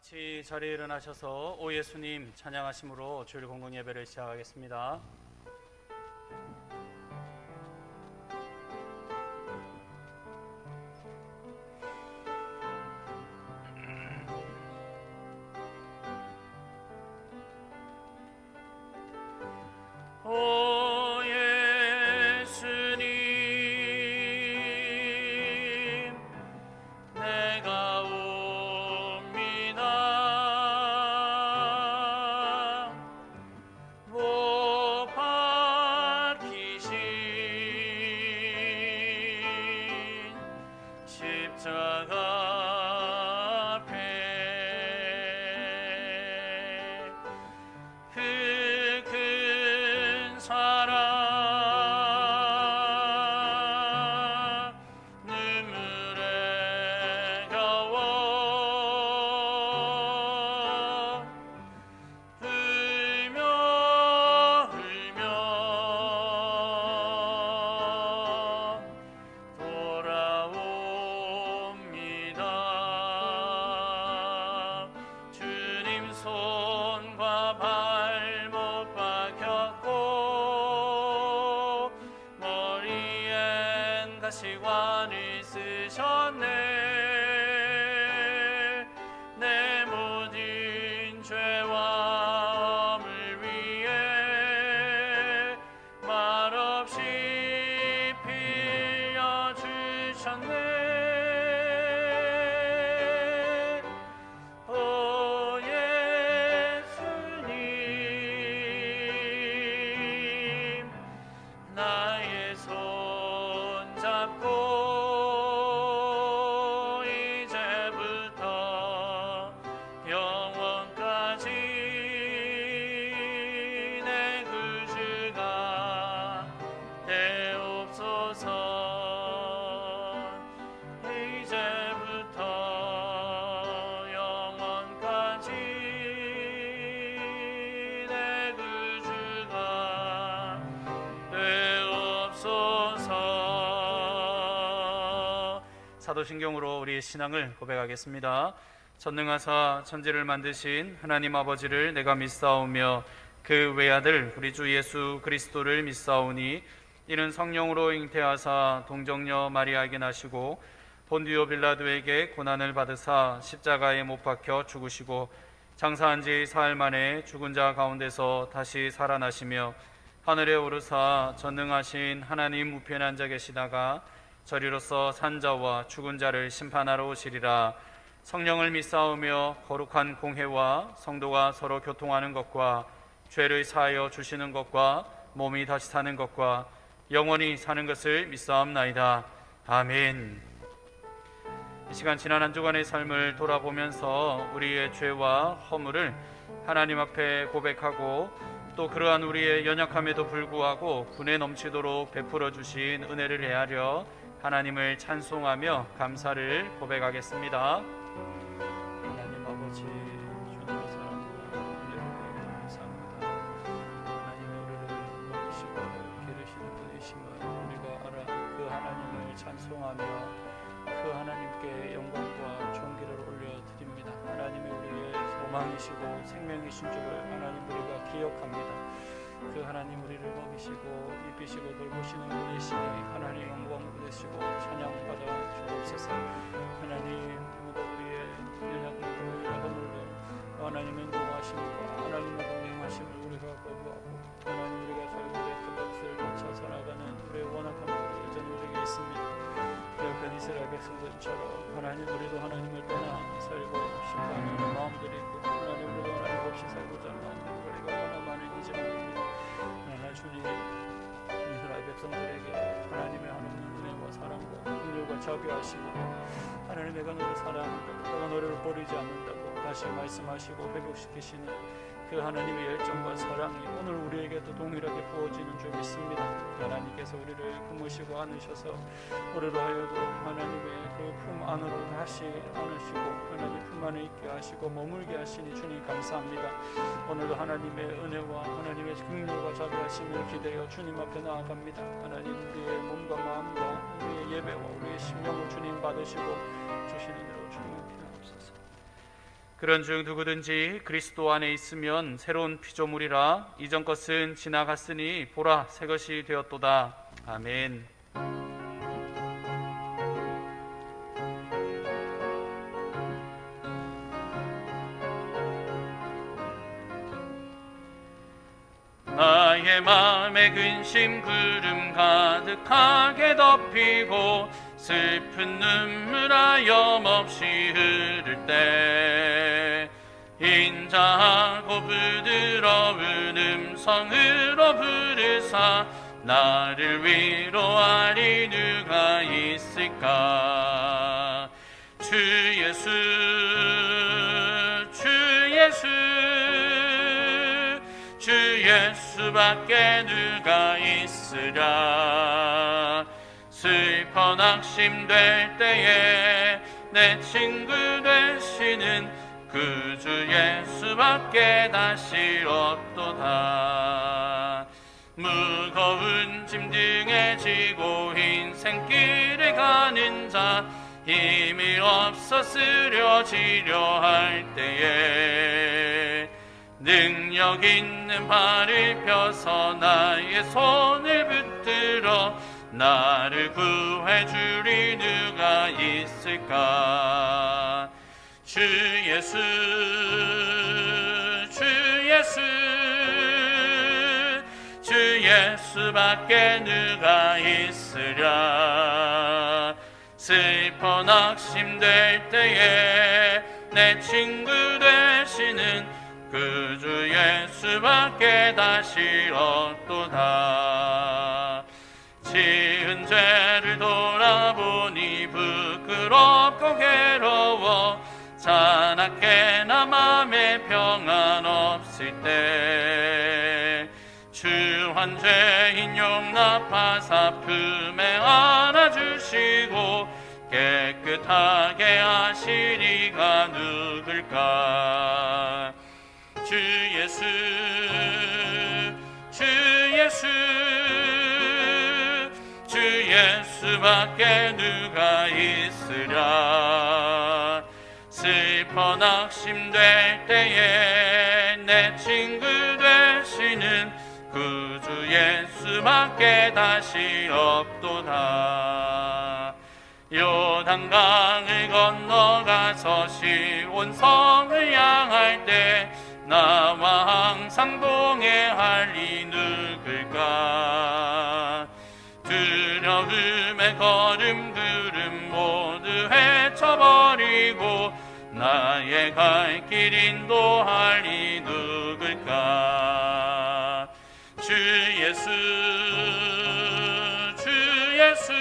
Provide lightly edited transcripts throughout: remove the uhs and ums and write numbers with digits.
같이 자리에 일어나셔서 오 예수님 찬양하심으로 주일 공동 예배를 시작하겠습니다. 오 예수님 내가 옵니다. 못 박히신 십자가 앞에 그 큰 사랑 눈물에 겨워 울며 돌아옵니다. 주님 손과 발못 박혔고 머리엔 가시관을 쓰셨네. 내 모든 죄와 엄을 위해 말없이 빌려주셨네. 오 예수님 나의 손 잡고 이제부터 영원까지 내 구주가 되옵소서. 이제부터 영원까지 내 구주가 되옵소서. 사도신경으로 우리의 신앙을 고백하겠습니다. 전능하사 천지를 만드신 하나님 아버지를 내가 믿사오며 그 외아들 우리 주 예수 그리스도를 믿사오니 이는 성령으로 잉태하사 동정녀 마리아에게 나시고 본디오 빌라도에게 고난을 받으사 십자가에 못 박혀 죽으시고 장사한 지 사흘 만에 죽은 자 가운데서 다시 살아나시며 하늘에 오르사 전능하신 하나님 우편에 앉아 계시다가 저리로서 산자와 죽은 자를 심판하러 오시리라. 성령을 믿사오며 거룩한 공회와 성도가 서로 교통하는 것과 죄를 사하여 주시는 것과 몸이 다시 사는 것과 영원히 사는 것을 믿사옵나이다. 아멘. 이 시간 지난 한 주간의 삶을 돌아보면서 우리의 죄와 허물을 하나님 앞에 고백하고 또 그러한 우리의 연약함에도 불구하고 분에 넘치도록 베풀어 주신 은혜를 헤아려 하나님을 찬송하며 감사를 고백하겠습니다. 하나님 아버지 주님의 사랑과 은혜를 감사합니다. 하나님의 우리를 먹이시고 기르시는 분이심을 우리가 알아 그 하나님을 찬송하며 그 하나님께 영광과 존귀를 올려드립니다. 하나님의 우리의 소망이시고 생명이신 줄을 하나님 우리가 기억합니다. 그 하나님 우리를 먹이시고 입히시고 돌보시는 분이시니 하나님 영광을 되시고 찬양받아 주옵소서. 하나님 누가 우리의 연약함을 허물로 하나님의 인도하심과 하나님의 동행하심을 우리가 거부하고 하나님 우리가 살고 있던 것을 쫓아 살아가는 우리의 원악함들이 여전히 우리에게 있습니다. 기억한 이스라엘 백성들처럼 하나님 우리도 하나님을 떠나 살고 싶어하는 마음들이 있고 하나님 우리도 하나님 없이 살고자 하는 마음들이 우리가 워낙 많은 이제입니다. 그러나 주님 이스라엘 백성들에게 하나님의 하나님 은혜와 사랑과 긍휼과 자비하시고 하나님 내가 너를 사랑한다고 내가 너를 버리지 않는다고 다시 말씀하시고 회복시키시는 그 하나님의 열정과 사랑이 오늘 우리에게도 동일하게 부어지는 줄 믿습니다. 하나님께서 우리를 품으시고 안으셔서 우리로 하여금 하나님의 그 품 안으로 다시 안으시고 하나님 품 안에 있게 하시고 머물게 하시니 주님 감사합니다. 오늘도 하나님의 은혜와 하나님의 긍휼과 자비하심을 기대어 주님 앞에 나아갑니다. 하나님 우리의 몸과 마음과 우리의 예배와 우리의 심령을 주님 받으시고 주시는 대로 주님 기도합소서. 그런즉 누구든지 그리스도 안에 있으면 새로운 피조물이라 이전 것은 지나갔으니 보라 새 것이 되었도다. 아멘. 나의 마음에 근심 구름 가득하게 덮이고 슬픈 눈물 하염없이 흐를 때 인자하고 부드러운 음성으로 부르사 나를 위로하리 누가 있을까. 주 예수 주 예수 주 예수밖에 누가 있으랴. 슬퍼 낙심될 때에 내 친구 되시는 그 주 예수밖에 다시 없도다. 무거운 짐 등에 지고 인생길을 가는 자 힘이 없어 쓰러지려 할 때에 능력 있는 발을 펴서 나의 손을 붙들어 나를 구해주리 누가 있을까. 주 예수 주 예수 주 예수밖에 누가 있으랴. 슬퍼 낙심될 때에 내 친구 되시는 그 주 예수밖에 다시 없도다. 지은 죄를 돌아보니 부끄럽고 괴로워 자나깨나 맘에 평안 없을 때 주한 죄인 용납하사 품에 안아주시고 깨끗하게 하시리가 누굴까. 주 예수 주 예수 주 예수밖에 누가 있으랴. 슬퍼 낙심될 때에 내 친구 되시는 그 주 예수밖에 다시 없도다. 요단강을 건너가서 시온성을 향할 때 나와 항상 동행할 이 누굴까. 두려움의 걸음 구름 모두 헤쳐버리고 나의 갈 길 인도할 이 누굴까. 주 예수 주 예수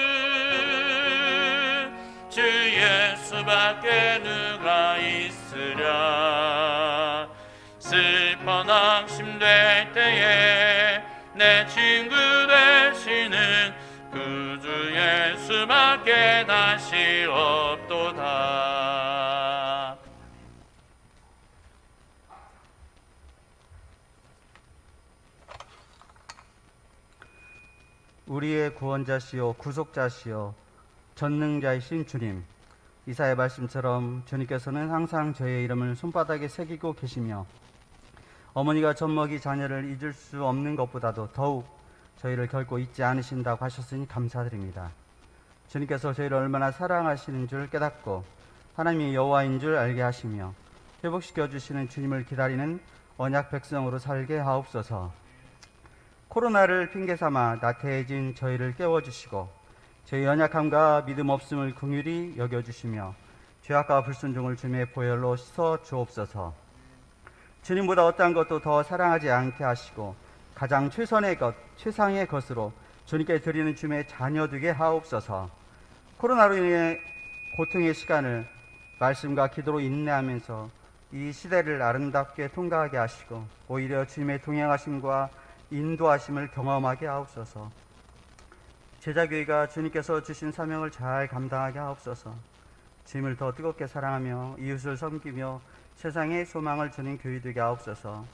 주 예수밖에 누가 있으랴. 슬퍼 낙심될 때에 내 친구 되시는 그 주 예수밖에 다시 없도다. 우리의 구원자시요 구속자시요 전능자이신 주님, 이사의 말씀처럼 주님께서는 항상 저의 이름을 손바닥에 새기고 계시며 어머니가 젖먹이 자녀를 잊을 수 없는 것보다도 더욱 저희를 결코 잊지 않으신다고 하셨으니 감사드립니다. 주님께서 저희를 얼마나 사랑하시는 줄 깨닫고 하나님이 여호와인 줄 알게 하시며 회복시켜 주시는 주님을 기다리는 언약 백성으로 살게 하옵소서. 코로나를 핑계삼아 나태해진 저희를 깨워주시고 저희 연약함과 믿음 없음을 긍휼히 여겨주시며 죄악과 불순종을 주님의 보혈로 씻어 주옵소서. 주님보다 어떠한 것도 더 사랑하지 않게 하시고 가장 최선의 것, 최상의 것으로 주님께 드리는 주님의 자녀 되게 하옵소서. 코로나로 인해 고통의 시간을 말씀과 기도로 인내하면서 이 시대를 아름답게 통과하게 하시고 오히려 주님의 동행하심과 인도하심을 경험하게 하옵소서. 제자교회가 주님께서 주신 사명을 잘 감당하게 하옵소서. 주님을 더 뜨겁게 사랑하며 이웃을 섬기며 세상에 소망을 주는 교회 되게 하옵소서.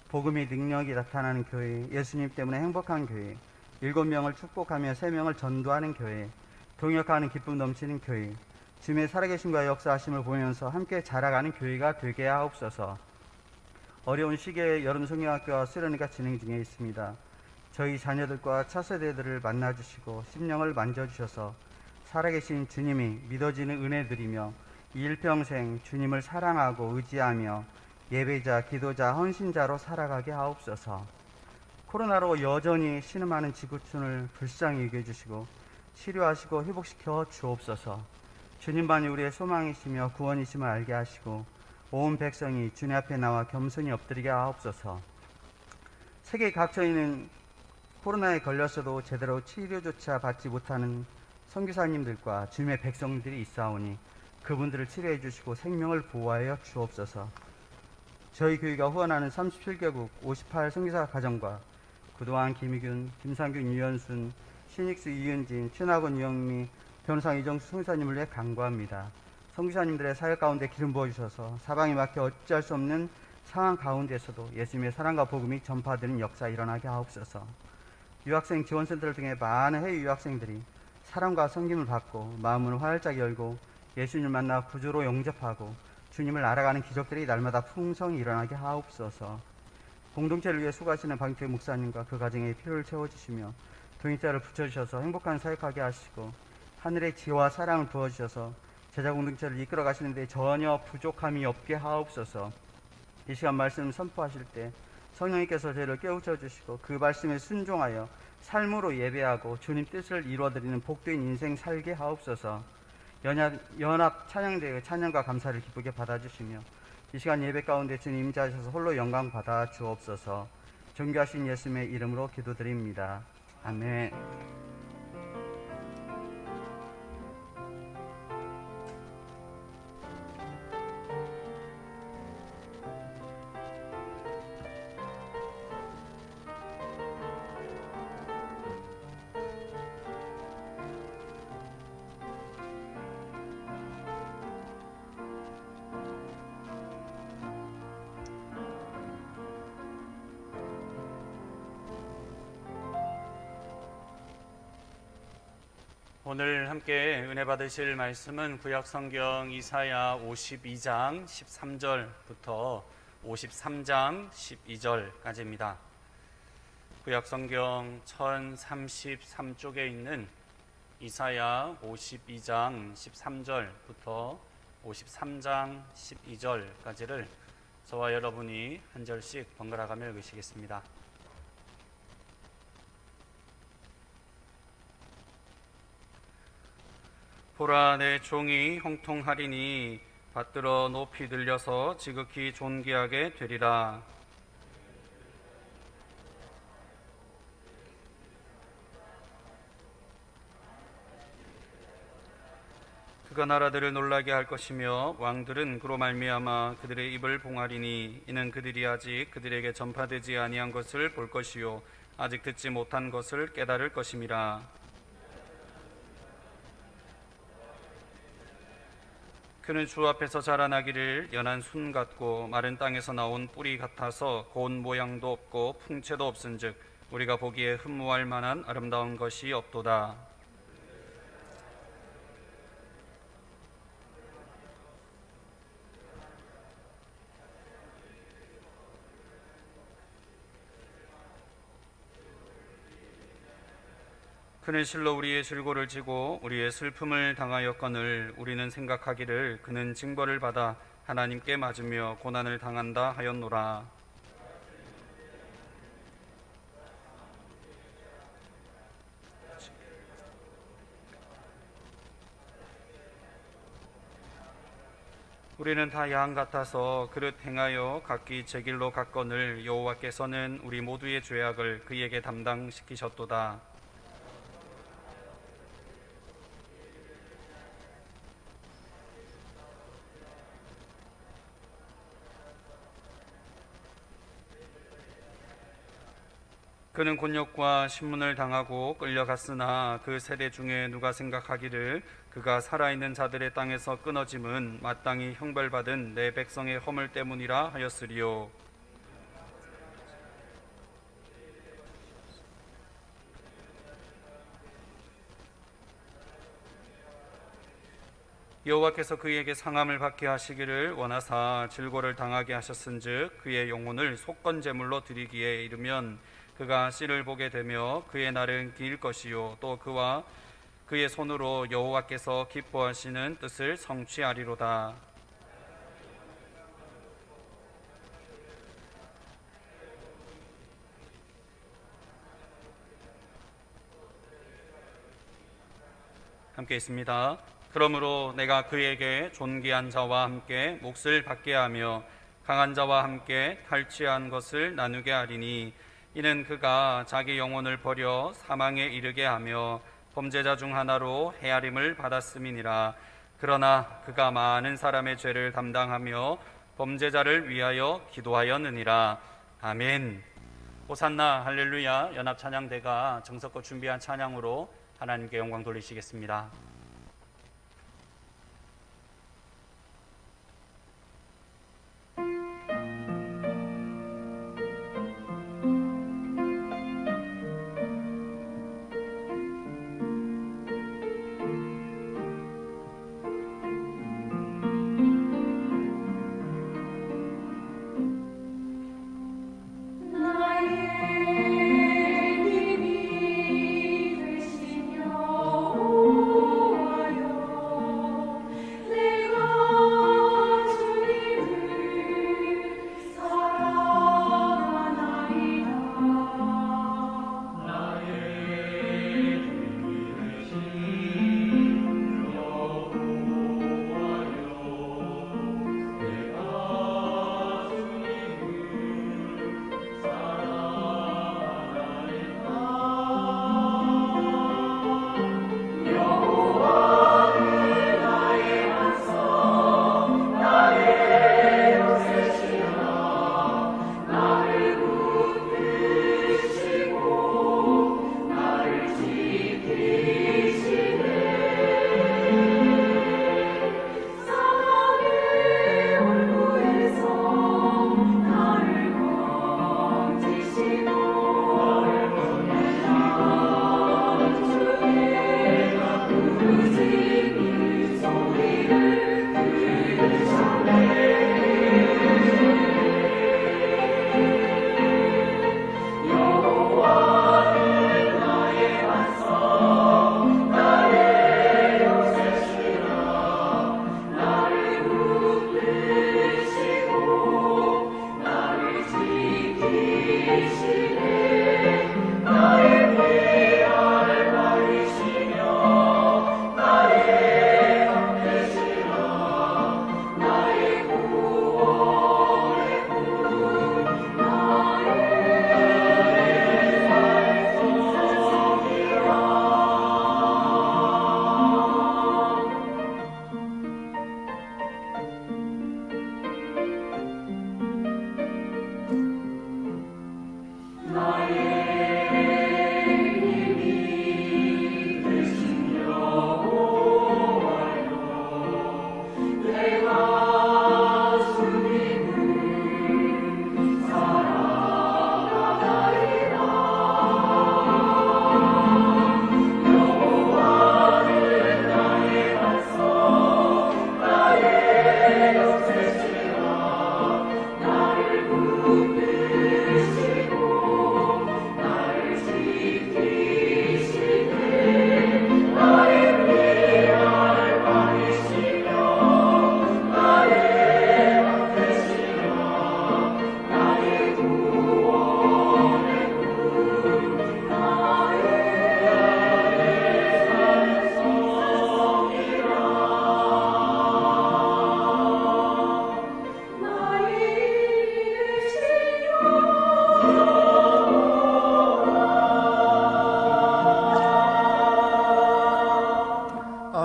복음의 능력이 나타나는 교회, 예수님 때문에 행복한 교회, 7명을 축복하며 3명을 전도하는 교회, 동역하는 기쁨 넘치는 교회, 주님의 살아계심과 역사하심을 보면서 함께 자라가는 교회가 되게 하옵소서. 어려운 시기에 여름 성경학교와 수련회가 진행 중에 있습니다. 저희 자녀들과 차세대들을 만나주시고 심령을 만져주셔서 살아계신 주님이 믿어지는 은혜들이며 일평생 주님을 사랑하고 의지하며 예배자, 기도자, 헌신자로 살아가게 하옵소서. 코로나로 여전히 신음하는 지구촌을 불쌍히 여겨주시고 치료하시고 회복시켜 주옵소서. 주님만이 우리의 소망이시며 구원이심을 알게 하시고 온 백성이 주님 앞에 나와 겸손히 엎드리게 하옵소서. 세계 각처에는 코로나에 걸렸어도 제대로 치료조차 받지 못하는 선교사님들과 주님의 백성들이 있사오니 그분들을 치료해 주시고 생명을 보호하여 주옵소서. 저희 교회가 후원하는 37개국 58 선교사 가정과 그동안 김희균, 김상균, 유연순, 신익수, 이윤진, 최나건, 유영미, 변호상 이정수 선교사님을 위해 간구합니다. 선교사님들의 사역 가운데 기름 부어주셔서 사방이 막혀 어찌할 수 없는 상황 가운데서도 예수님의 사랑과 복음이 전파되는 역사 일어나게 하옵소서. 유학생 지원센터 등의 많은 해외 유학생들이 사랑과 섬김을 받고 마음을 활짝 열고 예수님을 만나 구주로 영접하고 주님을 알아가는 기적들이 날마다 풍성히 일어나게 하옵소서. 공동체를 위해 수고하시는 방태 목사님과 그 가정의 필요를 채워주시며 동역자를 붙여주셔서 행복한 사역하게 하시고 하늘의 지혜와 사랑을 부어주셔서 제자 공동체를 이끌어 가시는데 전혀 부족함이 없게 하옵소서. 이 시간 말씀 선포하실 때 성령님께서 저희를 깨우쳐 주시고 그 말씀에 순종하여 삶으로 예배하고 주님 뜻을 이루어드리는 복된 인생 살게 하옵소서. 연합 찬양대의 찬양과 감사를 기쁘게 받아주시며 이 시간 예배 가운데 주님 임재하셔서 홀로 영광 받아 주옵소서. 존귀하신 예수님의 이름으로 기도드립니다. 아멘. 오늘 함께 은혜 받으실 말씀은 구약성경 이사야 52장 13절부터 53장 12절까지입니다. 구약성경 1033쪽에 있는 이사야 52장 13절부터 53장 12절까지를 저와 여러분이 한 절씩 번갈아 가며 읽으시겠습니다. 보라, 내 종이 형통하리니 받들어 높이 들려서 지극히 존귀하게 되리라. 그가 나라들을 놀라게 할 것이며 왕들은 그로 말미암아 그들의 입을 봉하리니 이는 그들이 아직 그들에게 전파되지 아니한 것을 볼 것이요 아직 듣지 못한 것을 깨달을 것임이라. 그는 주 앞에서 자라나기를 연한 순 같고 마른 땅에서 나온 뿌리 같아서 고운 모양도 없고 풍채도 없은즉 우리가 보기에 흠모할 만한 아름다운 것이 없도다. 그는 실로 우리의 질고를 지고 우리의 슬픔을 당하였거늘 우리는 생각하기를 그는 징벌을 받아 하나님께 맞으며 고난을 당한다 하였노라. 우리는 다 양 같아서 그릇 행하여 각기 제 길로 갔거늘 여호와께서는 우리 모두의 죄악을 그에게 담당시키셨도다. 그는 곤욕과 신문을 당하고 끌려갔으나 그 세대 중에 누가 생각하기를 그가 살아있는 자들의 땅에서 끊어짐은 마땅히 형벌받은 내 백성의 허물 때문이라 하였으리요. 여호와께서 그에게 상함을 받게 하시기를 원하사 질고를 당하게 하셨은즉 그의 영혼을 속건 제물로 드리기에 이르면 그가 씨를 보게 되며 그의 날은 길 것이요 또 그와 그의 손으로 여호와께서 기뻐하시는 뜻을 성취하리로다. 함께 있습니다. 그러므로 내가 그에게 존귀한 자와 함께 몫을 받게 하며 강한 자와 함께 탈취한 것을 나누게 하리니 이는 그가 자기 영혼을 버려 사망에 이르게 하며 범죄자 중 하나로 헤아림을 받았음이니라. 그러나 그가 많은 사람의 죄를 담당하며 범죄자를 위하여 기도하였느니라. 아멘. 호산나 할렐루야. 연합찬양대가 정석껏 준비한 찬양으로 하나님께 영광 돌리시겠습니다.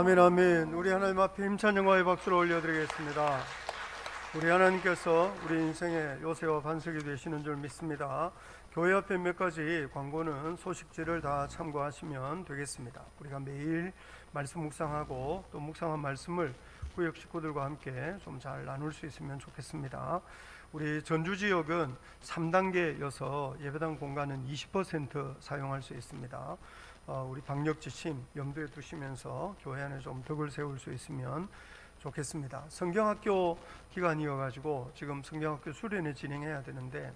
아멘 아멘. 우리 하나님 앞에 힘찬 영광의 박수를 올려드리겠습니다. 우리 하나님께서 우리 인생의 요새와 반석이 되시는 줄 믿습니다. 교회 앞에 몇 가지 광고는 소식지를 다 참고하시면 되겠습니다. 우리가 매일 말씀 묵상하고 또 묵상한 말씀을 구역 식구들과 함께 좀 잘 나눌 수 있으면 좋겠습니다. 우리 전주 지역은 3단계여서 예배당 공간은 20% 사용할 수 있습니다. 우리 방역 지침 염두에 두시면서 교회 안에 좀 덕을 세울 수 있으면 좋겠습니다. 성경학교 기간이어가지고 지금 성경학교 수련회 진행해야 되는데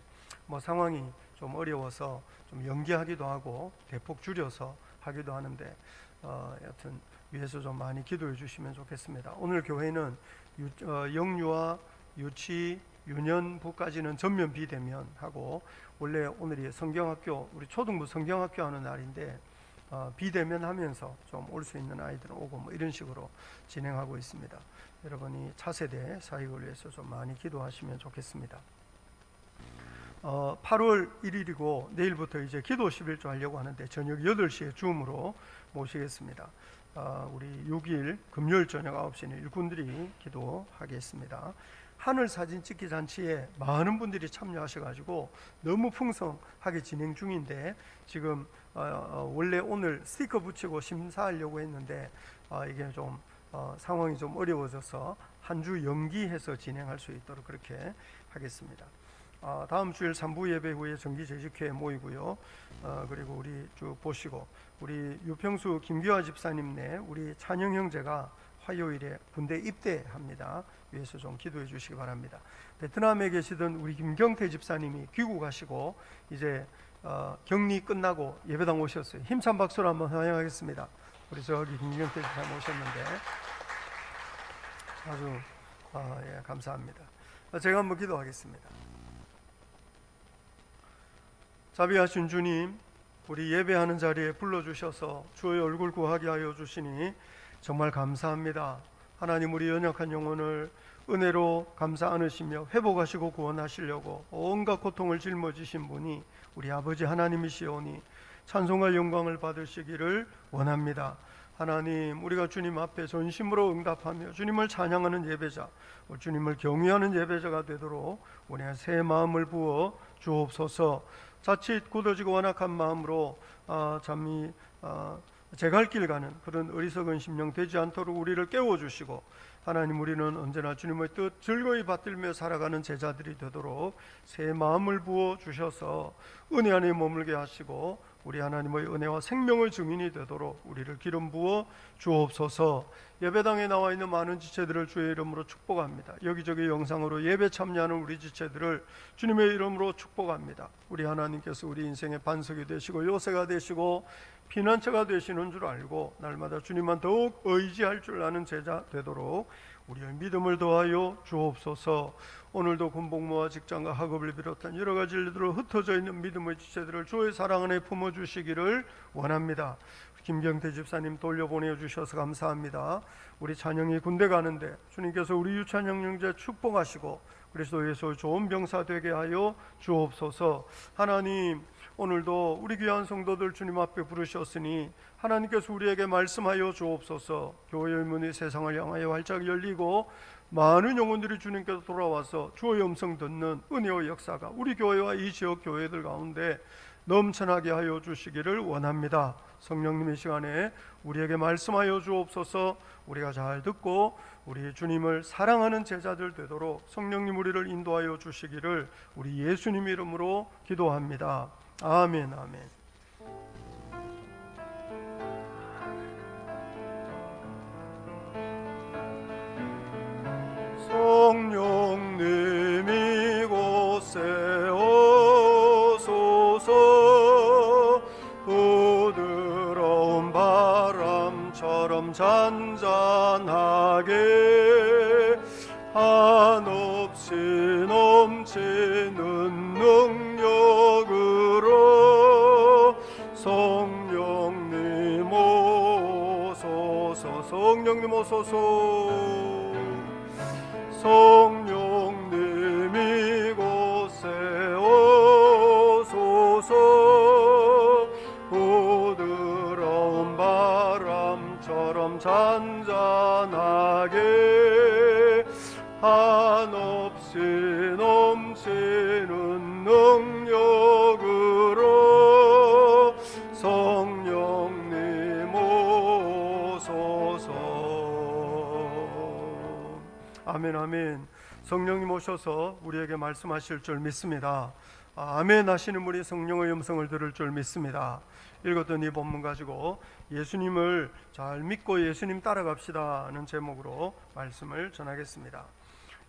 상황이 좀 어려워서 좀 연기하기도 하고 대폭 줄여서 하기도 하는데 여튼 위해서 좀 많이 기도해 주시면 좋겠습니다. 오늘 교회는 영유아, 유치, 유년부까지는 전면 비대면 하고, 원래 오늘이 성경학교, 우리 초등부 성경학교 하는 날인데 비대면 하면서 좀 올 수 있는 아이들은 오고 이런 식으로 진행하고 있습니다. 여러분이 차세대 사역을 위해서 좀 많이 기도하시면 좋겠습니다. 8월 1일이고 내일부터 이제 기도 11조 하려고 하는데 저녁 8시에 줌으로 모시겠습니다. 우리 6일 금요일 저녁 9시는 일꾼들이 기도하겠습니다. 하늘 사진 찍기 잔치에 많은 분들이 참여하셔가지고 너무 풍성하게 진행 중인데 지금 원래 오늘 스티커 붙이고 심사하려고 했는데 이게 좀 상황이 좀 어려워져서 한 주 연기해서 진행할 수 있도록 그렇게 하겠습니다. 다음 주일 3부 예배 후에 정기재직회 모이고요. 그리고 우리 쭉 보시고 우리 유평수 김규화 집사님네 우리 찬영 형제가 화요일에 군대 입대합니다. 위해서 좀 기도해 주시기 바랍니다. 베트남에 계시던 우리 김경태 집사님이 귀국하시고 이제 격리 끝나고 예배당 오셨어요. 힘찬 박수로 한번 환영하겠습니다. 우리 저기 김경태 집사님 오셨는데 아주 감사합니다. 제가 한번 기도하겠습니다. 자비하신 주님, 우리 예배하는 자리에 불러주셔서 주의 얼굴 구하게 하여 주시니 정말 감사합니다. 하나님, 우리 연약한 영혼을 은혜로 감사 안으시며 회복하시고 구원하시려고 온갖 고통을 짊어지신 분이 우리 아버지 하나님이시오니 찬송과 영광을 받으시기를 원합니다. 하나님, 우리가 주님 앞에 전심으로 응답하며 주님을 찬양하는 예배자, 주님을 경외하는 예배자가 되도록 우리가 새 마음을 부어 주옵소서. 자칫 굳어지고 완악한 마음으로 잠이 제갈 길 가는 그런 어리석은 심령 되지 않도록 우리를 깨워주시고, 하나님, 우리는 언제나 주님의 뜻 즐거이 받들며 살아가는 제자들이 되도록 새 마음을 부어 주셔서 은혜 안에 머물게 하시고 우리 하나님의 은혜와 생명의 증인이 되도록 우리를 기름 부어 주옵소서. 예배당에 나와 있는 많은 지체들을 주의 이름으로 축복합니다. 여기저기 영상으로 예배 참여하는 우리 지체들을 주님의 이름으로 축복합니다. 우리 하나님께서 우리 인생의 반석이 되시고 요새가 되시고 피난처가 되시는 줄 알고 날마다 주님만 더욱 의지할 줄 아는 제자 되도록 우리의 믿음을 더하여 주옵소서. 오늘도 군복무와 직장과 학업을 비롯한 여러 가지 일들로 흩어져 있는 믿음의 지체들을 주의 사랑 안에 품어주시기를 원합니다. 김경태 집사님 돌려보내 주셔서 감사합니다. 우리 찬영이 군대 가는데 주님께서 우리 유찬영 형제 축복하시고 그리스도에서 좋은 병사 되게 하여 주옵소서. 하나님, 오늘도 우리 귀한 성도들 주님 앞에 부르셨으니 하나님께서 우리에게 말씀하여 주옵소서. 교회의 문이 세상을 향하여 활짝 열리고 많은 영혼들이 주님께서 돌아와서 주의 음성 듣는 은혜의 역사가 우리 교회와 이 지역 교회들 가운데 넘쳐나게 하여 주시기를 원합니다. 성령님, 이 시간에 우리에게 말씀하여 주옵소서. 우리가 잘 듣고 우리 주님을 사랑하는 제자들 되도록 성령님 우리를 인도하여 주시기를 우리 예수님 이름으로 기도합니다. 아멘, 아멘. 성령님 이곳에 오소서. 부드러운 바람처럼 잔잔하게 한없이 넘치는 능력으로 성령님 오소서. 성령님 오소서. 성령님 이곳에 오소서. 부드러운 바람처럼 잔잔하게 한없이 넘치는 능력으로 성령님 오소서. 아멘, 아멘. 성령님 오셔서 우리에게 말씀하실 줄 믿습니다. 아멘 하시는 분이 성령의 음성을 들을 줄 믿습니다. 읽었던 이 본문 가지고 예수님을 잘 믿고 예수님 따라갑시다는 제목으로 말씀을 전하겠습니다.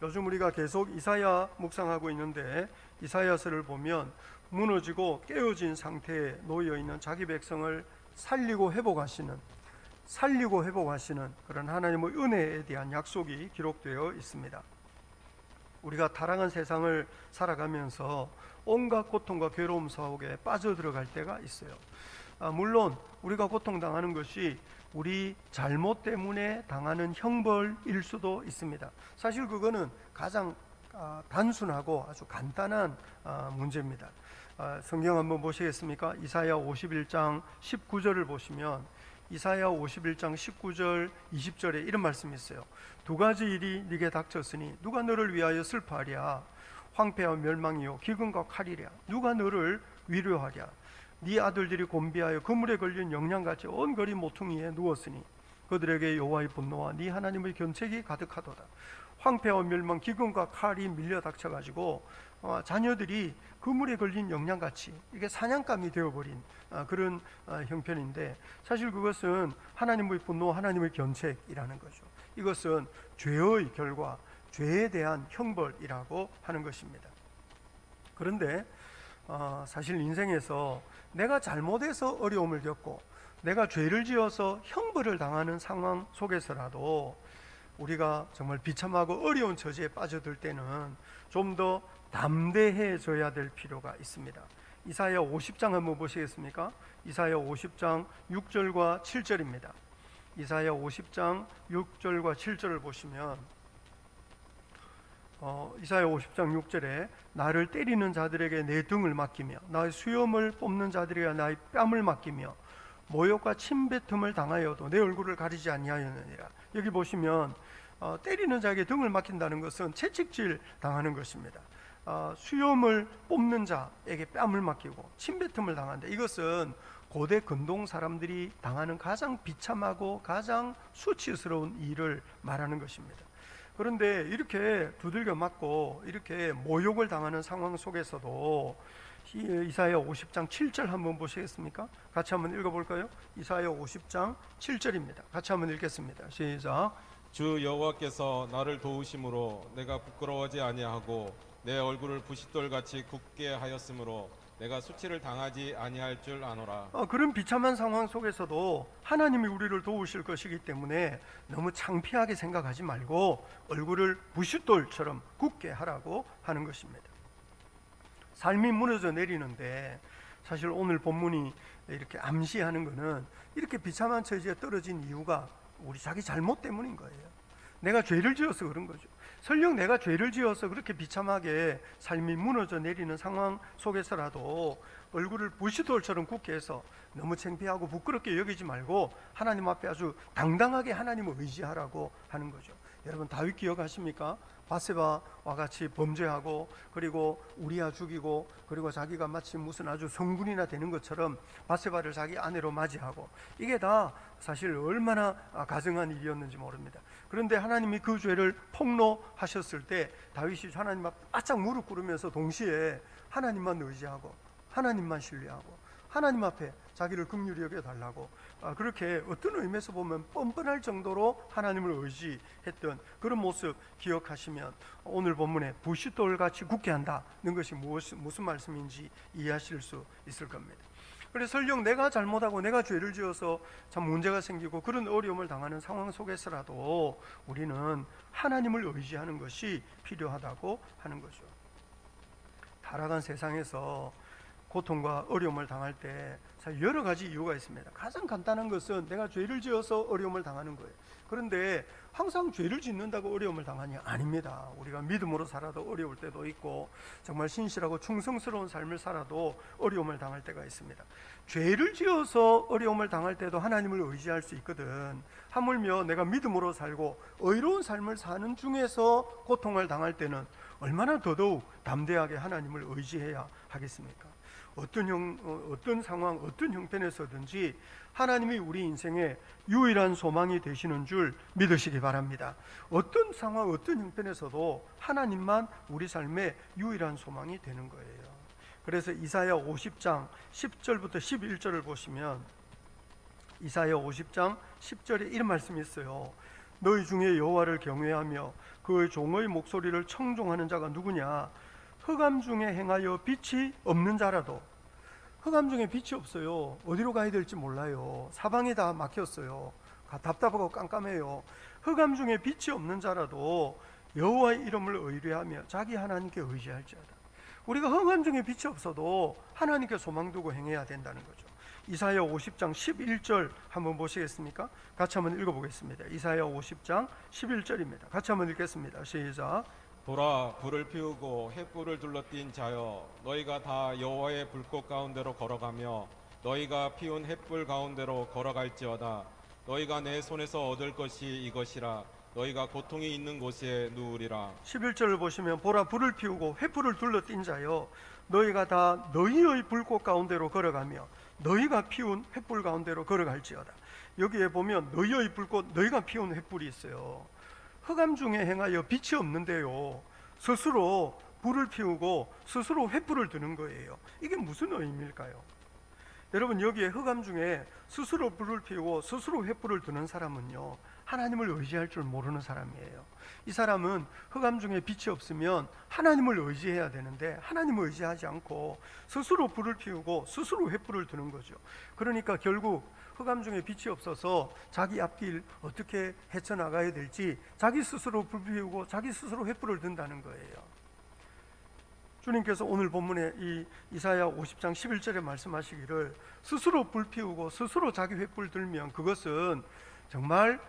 요즘 우리가 계속 이사야 묵상하고 있는데 이사야서를 보면 무너지고 깨어진 상태에 놓여 있는 자기 백성을 살리고 회복하시는 그런 하나님의 은혜에 대한 약속이 기록되어 있습니다. 우리가 타락한 세상을 살아가면서 온갖 고통과 괴로움 속에 빠져들어갈 때가 있어요. 물론 우리가 고통당하는 것이 우리 잘못 때문에 당하는 형벌일 수도 있습니다. 사실 그거는 가장 단순하고 아주 간단한 문제입니다. 성경 한번 보시겠습니까? 이사야 51장 19절을 보시면 이사야 51장 19절 20절에 이런 말씀이 있어요. 두 가지 일이 네게 닥쳤으니 누가 너를 위하여 슬퍼하랴? 황폐와 멸망이요 기근과 칼이랴. 누가 너를 위로하랴? 네 아들들이 곤비하여 그물에 걸린 영양같이 온 거리 모퉁이에 누웠으니 그들에게 여호와의 분노와 네 하나님의 견책이 가득하도다. 황폐와 멸망, 기근과 칼이 밀려 닥쳐가지고 자녀들이 그물에 걸린 영양같이 이게 사냥감이 되어버린 그런 형편인데, 사실 그것은 하나님의 분노, 하나님의 견책이라는 거죠. 이것은 죄의 결과, 죄에 대한 형벌이라고 하는 것입니다. 그런데 사실 인생에서 내가 잘못해서 어려움을 겪고 내가 죄를 지어서 형벌을 당하는 상황 속에서라도 우리가 정말 비참하고 어려운 처지에 빠져들 때는 좀 더 담대해져야 될 필요가 있습니다. 이사야 50장 한번 보시겠습니까? 이사야 50장 6절과 7절입니다. 이사야 50장 6절과 7절을 보시면 이사야 50장 6절에 나를 때리는 자들에게 내 등을 맡기며 나의 수염을 뽑는 자들에게 나의 뺨을 맡기며 모욕과 침뱉음을 당하여도 내 얼굴을 가리지 아니하였느니라. 여기 보시면 때리는 자에게 등을 맡긴다는 것은 채찍질 당하는 것입니다. 수염을 뽑는 자에게 뺨을 맡기고 침뱉음을 당한다. 이것은 고대 근동 사람들이 당하는 가장 비참하고 가장 수치스러운 일을 말하는 것입니다. 그런데 이렇게 두들겨 맞고 이렇게 모욕을 당하는 상황 속에서도 이사야 50장 7절 한번 보시겠습니까? 같이 한번 읽어볼까요? 이사야 50장 7절입니다. 같이 한번 읽겠습니다. 시작. 주 여호와께서 나를 도우심으로 내가 부끄러워하지 아니하고 내 얼굴을 부싯돌같이 굳게 하였으므로 내가 수치를 당하지 아니할 줄 아노라. 그런 비참한 상황 속에서도 하나님이 우리를 도우실 것이기 때문에 너무 창피하게 생각하지 말고 얼굴을 부싯돌처럼 굳게 하라고 하는 것입니다. 삶이 무너져 내리는데 사실 오늘 본문이 이렇게 암시하는 것은 이렇게 비참한 처지에 떨어진 이유가 우리 자기 잘못 때문인 거예요. 내가 죄를 지어서 그런 거죠. 설령 내가 죄를 지어서 그렇게 비참하게 삶이 무너져 내리는 상황 속에서라도 얼굴을 부싯돌처럼 굳게 해서 너무 창피하고 부끄럽게 여기지 말고 하나님 앞에 아주 당당하게 하나님을 의지하라고 하는 거죠. 여러분 다윗 기억하십니까? 바세바와 같이 범죄하고 그리고 우리아 죽이고 그리고 자기가 마치 무슨 아주 성군이나 되는 것처럼 바세바를 자기 아내로 맞이하고, 이게 다 사실 얼마나 가증한 일이었는지 모릅니다. 그런데 하나님이 그 죄를 폭로하셨을 때 다윗이 하나님 앞에 바짝 무릎 꿇으면서 동시에 하나님만 의지하고 하나님만 신뢰하고 하나님 앞에 자기를 긍휼히 여겨달라고, 그렇게 어떤 의미에서 보면 뻔뻔할 정도로 하나님을 의지했던 그런 모습 기억하시면 오늘 본문에 부싯돌같이 굳게 한다는 것이 무슨 말씀인지 이해하실 수 있을 겁니다. 그래서 설령 내가 잘못하고 내가 죄를 지어서 참 문제가 생기고 그런 어려움을 당하는 상황 속에서라도 우리는 하나님을 의지하는 것이 필요하다고 하는 거죠. 타락한 세상에서 고통과 어려움을 당할 때 여러 가지 이유가 있습니다. 가장 간단한 것은 내가 죄를 지어서 어려움을 당하는 거예요. 그런데 항상 죄를 짓는다고 어려움을 당하냐? 아닙니다. 우리가 믿음으로 살아도 어려울 때도 있고 정말 신실하고 충성스러운 삶을 살아도 어려움을 당할 때가 있습니다. 죄를 지어서 어려움을 당할 때도 하나님을 의지할 수 있거든. 하물며 내가 믿음으로 살고 의로운 삶을 사는 중에서 고통을 당할 때는 얼마나 더더욱 담대하게 하나님을 의지해야 하겠습니까? 어떤 상황, 어떤 형편에서든지 하나님이 우리 인생의 유일한 소망이 되시는 줄 믿으시기 바랍니다. 어떤 상황, 어떤 형편에서도 하나님만 우리 삶의 유일한 소망이 되는 거예요. 그래서 이사야 50장 10절부터 11절을 보시면 이사야 50장 10절에 이런 말씀이 있어요. 너희 중에 여호와를 경외하며 그의 종의 목소리를 청종하는 자가 누구냐? 흑암 중에 행하여 빛이 없는 자라도. 흑암 중에 빛이 없어요. 어디로 가야 될지 몰라요. 사방이 다 막혔어요. 답답하고 깜깜해요. 흑암 중에 빛이 없는 자라도 여호와의 이름을 의뢰하며 자기 하나님께 의지할지어다. 우리가 흑암 중에 빛이 없어도 하나님께 소망 두고 행해야 된다는 거죠. 이사야 50장 11절 한번 보시겠습니까? 같이 한번 읽어보겠습니다. 이사야 50장 11절입니다. 같이 한번 읽겠습니다. 시작. 보라, 불을 피우고 횃불을 둘러띈 자여, 너희가 다 여호와의 불꽃 가운데로 걸어가며 너희가 피운 횃불 가운데로 걸어갈지어다. 너희가 내 손에서 얻을 것이 이것이라. 너희가 고통이 있는 곳에 누우리라. 11절을 보시면 보라, 불을 피우고 횃불을 둘러띈 자여, 너희가 다 너희의 불꽃 가운데로 걸어가며 너희가 피운 횃불 가운데로 걸어갈지어다. 여기에 보면 너희의 불꽃, 너희가 피운 횃불이 있어요. 흑암 중에 행하여 빛이 없는데요, 스스로 불을 피우고 스스로 횃불을 드는 거예요. 이게 무슨 의미일까요? 여러분, 여기에 흑암 중에 스스로 불을 피우고 스스로 횃불을 드는 사람은요, 하나님을 의지할 줄 모르는 사람이에요. 이 사람은 흑암 중에 빛이 없으면 하나님을 의지해야 되는데 하나님을 의지하지 않고 스스로 불을 피우고 스스로 횃불을 드는 거죠. 그러니까 결국 흑암 중에 빛이 없어서 자기 앞길 어떻게 헤쳐나가야 될지 자기 스스로 불 피우고 자기 스스로 횃불을 든다는 거예요. 주님께서 오늘 본문에 이 이사야 50장 11절에 말씀하시기를 스스로 불 피우고 스스로 자기 횃불 들면 그것은 정말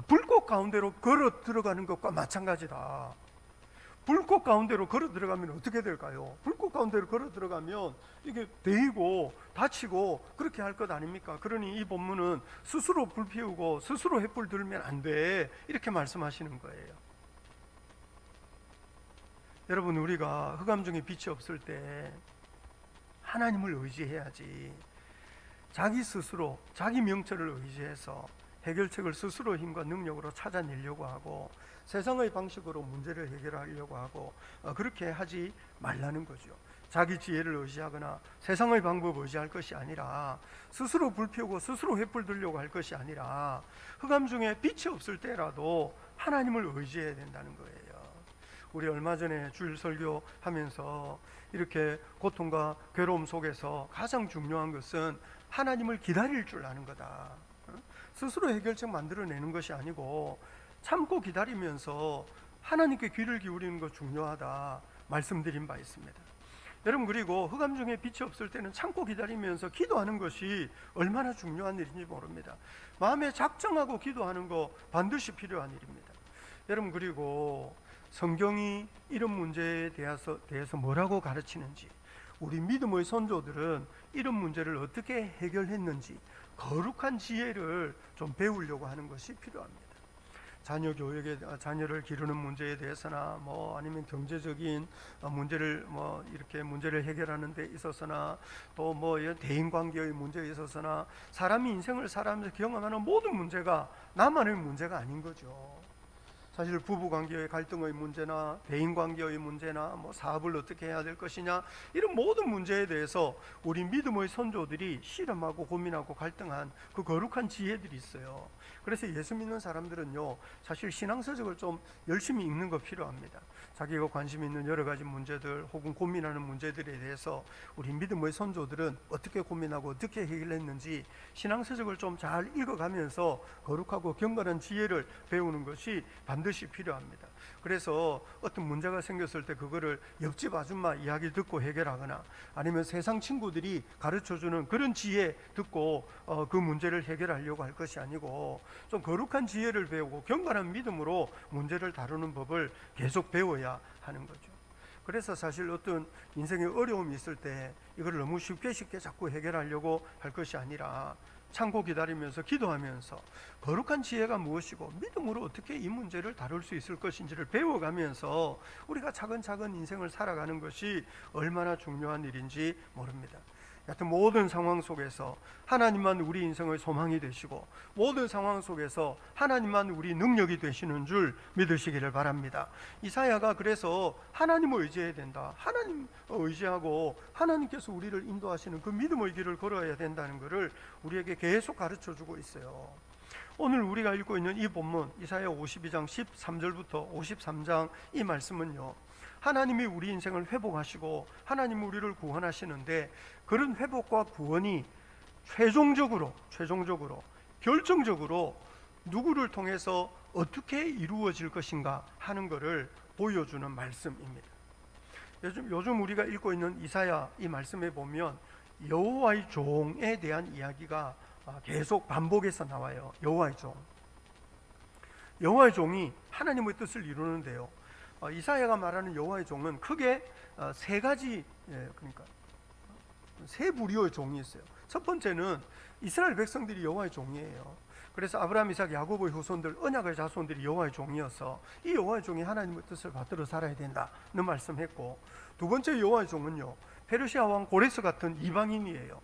불꽃 가운데로 걸어 들어가는 것과 마찬가지다. 불꽃 가운데로 걸어 들어가면 어떻게 될까요? 불꽃 가운데로 걸어 들어가면 이게 데이고 다치고 그렇게 할 것 아닙니까? 그러니 이 본문은 스스로 불 피우고 스스로 횃불 들면 안 돼, 이렇게 말씀하시는 거예요. 여러분, 우리가 흑암 중에 빛이 없을 때 하나님을 의지해야지, 자기 스스로 자기 명철을 의지해서 해결책을 스스로 힘과 능력으로 찾아내려고 하고 세상의 방식으로 문제를 해결하려고 하고 그렇게 하지 말라는 거죠. 자기 지혜를 의지하거나 세상의 방법을 의지할 것이 아니라 스스로 불 피우고 스스로 횃불 들려고 할 것이 아니라 흑암 중에 빛이 없을 때라도 하나님을 의지해야 된다는 거예요. 우리 얼마 전에 주일 설교하면서 이렇게 고통과 괴로움 속에서 가장 중요한 것은 하나님을 기다릴 줄 아는 거다. 스스로 해결책 만들어내는 것이 아니고 참고 기다리면서 하나님께 귀를 기울이는 것 중요하다 말씀드린 바 있습니다. 여러분, 그리고 흑암 중에 빛이 없을 때는 참고 기다리면서 기도하는 것이 얼마나 중요한 일인지 모릅니다. 마음에 작정하고 기도하는 거 반드시 필요한 일입니다. 여러분, 그리고 성경이 이런 문제에 대해서 뭐라고 가르치는지, 우리 믿음의 선조들은 이런 문제를 어떻게 해결했는지 거룩한 지혜를 좀 배우려고 하는 것이 필요합니다. 자녀 교육에, 자녀를 기르는 문제에 대해서나 아니면 경제적인 문제를 이렇게 문제를 해결하는 데 있어서나 또 대인 관계의 문제에 있어서나 사람이 인생을 살아가면서 경험하는 모든 문제가 나만의 문제가 아닌 거죠. 사실 부부관계의 갈등의 문제나 대인관계의 문제나 사업을 어떻게 해야 될 것이냐, 이런 모든 문제에 대해서 우리 믿음의 선조들이 실험하고 고민하고 갈등한 그 거룩한 지혜들이 있어요. 그래서 예수 믿는 사람들은요, 사실 신앙서적을 좀 열심히 읽는 거 필요합니다. 자기가 관심 있는 여러 가지 문제들 혹은 고민하는 문제들에 대해서 우리 믿음의 선조들은 어떻게 고민하고 어떻게 해결했는지 신앙서적을 좀 잘 읽어가면서 거룩하고 경건한 지혜를 배우는 것이 반드시 필요합니다. 그래서 어떤 문제가 생겼을 때 그거를 옆집 아줌마 이야기 듣고 해결하거나 아니면 세상 친구들이 가르쳐주는 그런 지혜 듣고 그 문제를 해결하려고 할 것이 아니고 좀 거룩한 지혜를 배우고 경건한 믿음으로 문제를 다루는 법을 계속 배워야 하는 거죠. 그래서 사실 어떤 인생에 어려움이 있을 때 이걸 너무 쉽게 자꾸 해결하려고 할 것이 아니라 참고 기다리면서 기도하면서 거룩한 지혜가 무엇이고 믿음으로 어떻게 이 문제를 다룰 수 있을 것인지를 배워가면서 우리가 차근차근 인생을 살아가는 것이 얼마나 중요한 일인지 모릅니다. 여하튼 모든 상황 속에서 하나님만 우리 인생의 소망이 되시고 모든 상황 속에서 하나님만 우리 능력이 되시는 줄 믿으시기를 바랍니다. 이사야가 그래서 하나님을 의지해야 된다, 하나님 의지하고 하나님께서 우리를 인도하시는 그 믿음의 길을 걸어야 된다는 것을 우리에게 계속 가르쳐주고 있어요. 오늘 우리가 읽고 있는 이 본문 이사야 52장 13절부터 53장 이 말씀은요, 하나님이 우리 인생을 회복하시고 하나님이 우리를 구원하시는데 그런 회복과 구원이 최종적으로 결정적으로 누구를 통해서 어떻게 이루어질 것인가 하는 것을 보여주는 말씀입니다. 요즘 우리가 읽고 있는 이사야 이 말씀에 보면 여호와의 종에 대한 이야기가 계속 반복해서 나와요. 여호와의 종이 하나님의 뜻을 이루는데요, 이사야가 말하는 여호와의 종은 크게 세 가지, 그러니까 세 부류의 종이 있어요. 첫 번째는 이스라엘 백성들이 여호와의 종이에요. 그래서 아브라함, 이삭, 야곱의 후손들, 언약의 자손들이 여호와의 종이어서 이 여호와의 종이 하나님의 뜻을 받들어 살아야 된다는 말씀했고, 두 번째 여호와의 종은요, 페르시아 왕 고레스 같은 이방인이에요.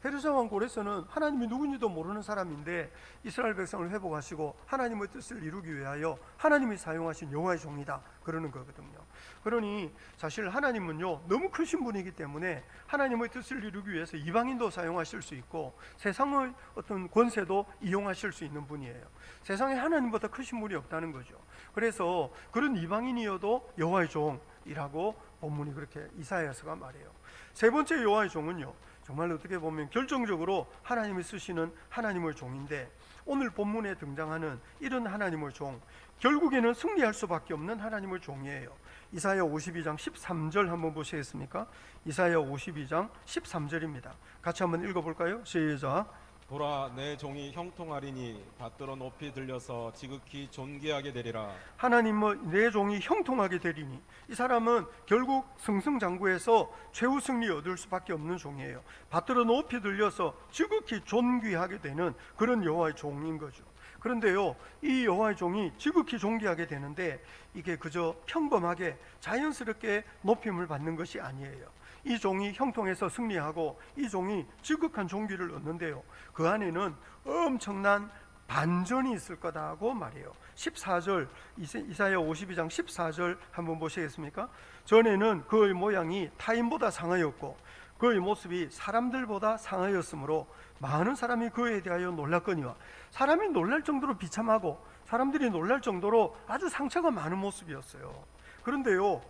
페르시아 왕 고레스는 하나님이 누군지도 모르는 사람인데 이스라엘 백성을 회복하시고 하나님의 뜻을 이루기 위하여 하나님이 사용하신 여호와의 종이다 그러는 거거든요. 그러니 사실 하나님은요, 너무 크신 분이기 때문에 하나님의 뜻을 이루기 위해서 이방인도 사용하실 수 있고 세상의 어떤 권세도 이용하실 수 있는 분이에요. 세상에 하나님보다 크신 분이 없다는 거죠. 그래서 그런 이방인이어도 여호와의 종이라고 본문이 그렇게 이사야서가 말해요. 세 번째 여호와의 종은요, 정말 어떻게 보면 결정적으로 하나님이 쓰시는 하나님의 종인데, 오늘 본문에 등장하는 이런 하나님의 종, 결국에는 승리할 수밖에 없는 하나님의 종이에요. 이사야 52장 13절 한번 보시겠습니까? 이사야 52장 13절입니다. 같이 한번 읽어볼까요? 시작. 보라, 내 종이 형통하리니 받들어 높이 들려서 지극히 존귀하게 되리라. 하나님의 내 종이 형통하게 되리니, 이 사람은 결국 승승장구해서 최후 승리 얻을 수밖에 없는 종이에요. 받들어 높이 들려서 지극히 존귀하게 되는 그런 여호와의 종인 거죠. 그런데요, 이 여호와의 종이 지극히 존귀하게 되는데 이게 그저 평범하게 자연스럽게 높임을 받는 것이 아니에요. 이 종이 형통해서 승리하고 이 종이 지극한 존귀를 얻는데요, 그 안에는 엄청난 반전이 있을 거다고 말해요. 14절, 이사야 52장 14절 한번 보시겠습니까? 전에는 그의 모양이 타인보다 상하였고 그의 모습이 사람들보다 상하였으므로 많은 사람이 그에 대하여 놀랐거니와, 사람이 놀랄 정도로 비참하고 사람들이 놀랄 정도로 아주 상처가 많은 모습이었어요. 그런데요,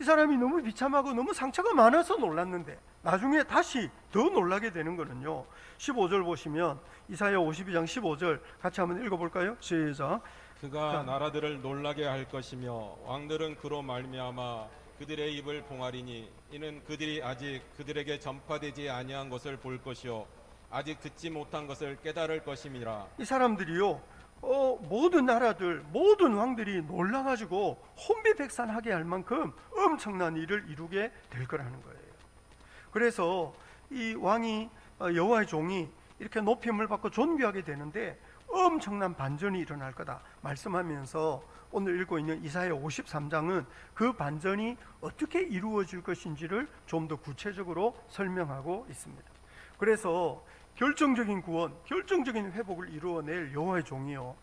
이 사람이 너무 비참하고 너무 상처가 많아서 놀랐는데 나중에 다시 더 놀라게 되는 거는요, 15절 보시면 이사야 52장 15절 같이 한번 읽어볼까요? 시작. 그가 나라들을 놀라게 할 것이며 왕들은 그로 말미암아 그들의 입을 봉하리니, 이는 그들이 아직 그들에게 전파되지 아니한 것을 볼 것이요 아직 듣지 못한 것을 깨달을 것임이라. 이 사람들이요, 모든 나라들, 모든 왕들이 놀라가지고 혼비백산하게 할 만큼 엄청난 일을 이루게 될 거라는 거예요. 그래서 이 왕이, 여호와의 종이 이렇게 높임을 받고 존귀하게 되는데 엄청난 반전이 일어날 거다 말씀하면서 오늘 읽고 있는 이사야 53장은 그 반전이 어떻게 이루어질 것인지를 좀 더 구체적으로 설명하고 있습니다. 그래서 결정적인 구원, 결정적인 회복을 이루어낼 여호와의 종이요,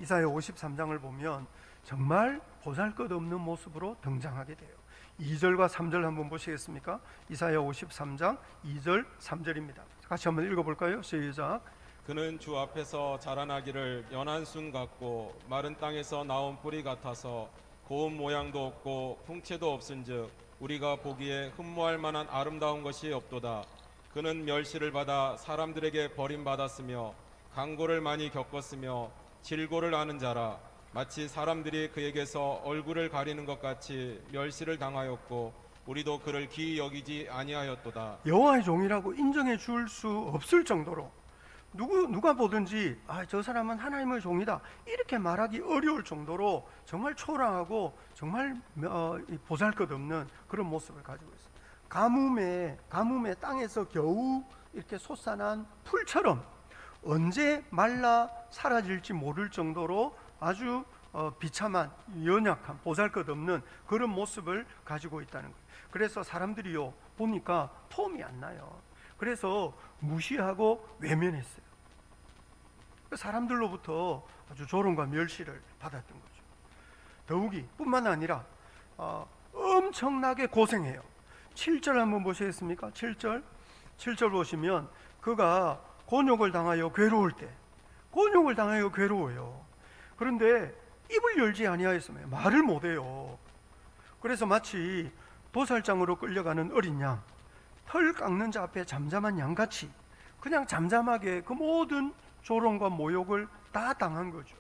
이사야 53장을 보면 정말 보잘것없는 모습으로 등장하게 돼요. 2절과 3절 한번 보시겠습니까? 이사야 53장 2절 3절입니다. 같이 한번 읽어볼까요? 시작. 그는 주 앞에서 자라나기를 연한 순 같고 마른 땅에서 나온 뿌리 같아서 고운 모양도 없고 풍채도 없은즉 우리가 보기에 흠모할 만한 아름다운 것이 없도다. 그는 멸시를 받아 사람들에게 버림받았으며 강고를 많이 겪었으며 질고를 아는 자라. 마치 사람들이 그에게서 얼굴을 가리는 것 같이 멸시를 당하였고 우리도 그를 기이 여기지 아니하였도다. 여호와의 종이라고 인정해 줄 수 없을 정도로 누가 보든지 저 사람은 하나님의 종이다 이렇게 말하기 어려울 정도로 정말 초라하고 정말 보잘것없는 그런 모습을 가지고 있어요. 가뭄에 땅에서 겨우 이렇게 솟아난 풀처럼 언제 말라 사라질지 모를 정도로 아주 비참한, 연약한, 보잘것없는 그런 모습을 가지고 있다는 거예요. 그래서 사람들이요 보니까 폼이 안 나요. 그래서 무시하고 외면했어요. 사람들로부터 아주 조롱과 멸시를 받았던 거죠. 더욱이 뿐만 아니라 엄청나게 고생해요. 7절 한번 보시겠습니까? 7절 보시면 그가 곤욕을 당하여 괴로울 때, 곤욕을 당하여 괴로워요. 그런데 입을 열지 아니하였으며 말을 못해요. 그래서 마치 도살장으로 끌려가는 어린 양, 털 깎는 자 앞에 잠잠한 양같이 그냥 잠잠하게 그 모든 조롱과 모욕을 다 당한 거죠.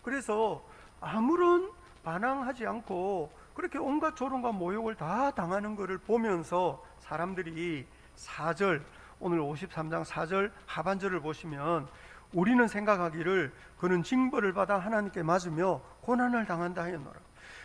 그래서 아무런 반항하지 않고 그렇게 온갖 조롱과 모욕을 다 당하는 것을 보면서 사람들이 4절, 오늘 53장 4절 하반절을 보시면 우리는 생각하기를 그는 징벌을 받아 하나님께 맞으며 고난을 당한다 하였노라.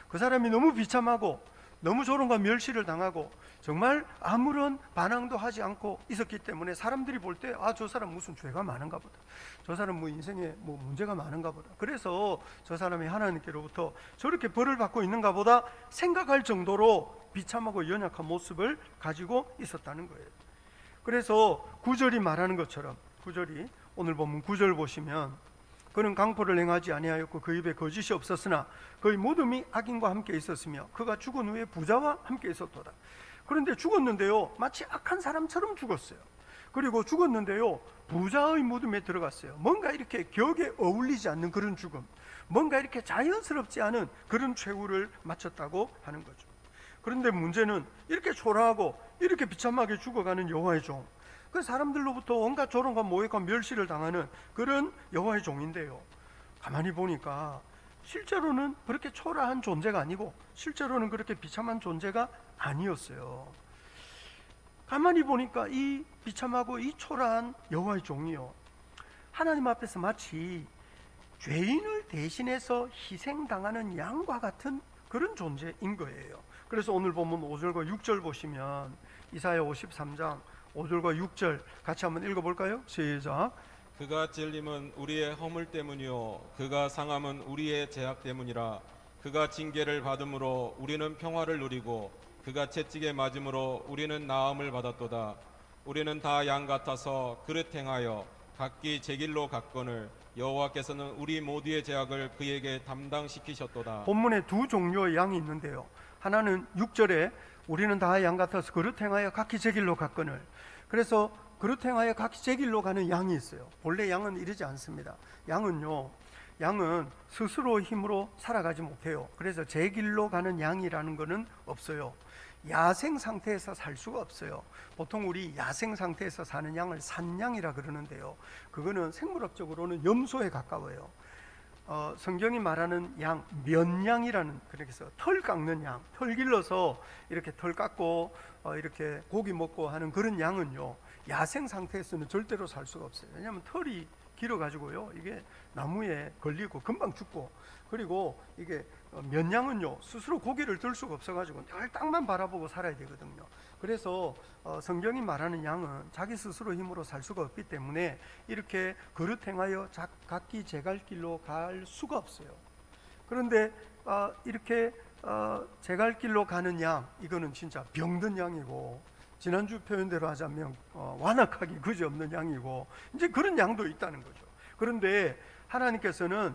그 사람이 너무 비참하고 너무 조롱과 멸시를 당하고 정말 아무런 반항도 하지 않고 있었기 때문에 사람들이 볼 때 저 사람 무슨 죄가 많은가 보다, 저 사람 뭐 인생에 뭐 문제가 많은가 보다, 그래서 저 사람이 하나님께로부터 저렇게 벌을 받고 있는가 보다 생각할 정도로 비참하고 연약한 모습을 가지고 있었다는 거예요. 그래서 9절이 말하는 것처럼, 9절이 오늘 보면 9절 보시면 그는 강포를 행하지 아니하였고 그 입에 거짓이 없었으나 그의 모둠이 악인과 함께 있었으며 그가 죽은 후에 부자와 함께 있었도다. 그런데 죽었는데요 마치 악한 사람처럼 죽었어요. 그리고 죽었는데요 부자의 무덤에 들어갔어요. 뭔가 이렇게 격에 어울리지 않는 그런 죽음, 뭔가 이렇게 자연스럽지 않은 그런 최후를 마쳤다고 하는 거죠. 그런데 문제는 이렇게 초라하고 이렇게 비참하게 죽어가는 여호와의 종, 그 사람들로부터 온갖 조롱과 모욕과 멸시를 당하는 그런 여호와의 종인데요, 가만히 보니까 실제로는 그렇게 초라한 존재가 아니고 실제로는 그렇게 비참한 존재가 아니었어요. 가만히 보니까 이 비참하고 이 초라한 여호와의 종이요 하나님 앞에서 마치 죄인을 대신해서 희생당하는 양과 같은 그런 존재인 거예요. 그래서 오늘 보면 5절과 6절 보시면 이사야 53장 5절과 6절 같이 한번 읽어볼까요? 시작. 그가 찔림은 우리의 허물 때문이요 그가 상함은 우리의 죄악 때문이라. 그가 징계를 받음으로 우리는 평화를 누리고 그가 채찍에 맞음으로 우리는 나음을 받았도다. 우리는 다 양 같아서 그릇 행하여 각기 제 길로 갔거늘 여호와께서는 우리 모두의 죄악을 그에게 담당시키셨도다. 본문에 두 종류의 양이 있는데요, 하나는 6절에 우리는 다 양 같아서 그릇 행하여 각기 제 길로 갔거늘, 그래서 그릇 행하여 각기 제 길로 가는 양이 있어요. 본래 양은 이러지 않습니다. 양은 스스로 힘으로 살아가지 못해요. 그래서 제 길로 가는 양이라는 것은 없어요. 야생 상태에서 살 수가 없어요. 보통 우리 야생 상태에서 사는 양을 산양이라 그러는데요, 그거는 생물학적으로는 염소에 가까워요. 성경이 말하는 양, 면양이라는, 그래서 털 깎는 양, 털 길러서 이렇게 털 깎고 이렇게 고기 먹고 하는 그런 양은요 야생 상태에서는 절대로 살 수가 없어요. 왜냐하면 털이 길어가지고요 이게 나무에 걸리고 금방 죽고, 그리고 이게 면양은요 스스로 고기를 들 수가 없어가지고 늘 땅만 바라보고 살아야 되거든요. 그래서 성경이 말하는 양은 자기 스스로 힘으로 살 수가 없기 때문에 이렇게 그릇 행하여 각기 제갈 길로 갈 수가 없어요. 그런데 이렇게 제갈 길로 가는 양, 이거는 진짜 병든 양이고, 지난주 표현대로 하자면 완악하기 그지없는 양이고, 이제 그런 양도 있다는 거죠. 그런데 하나님께서는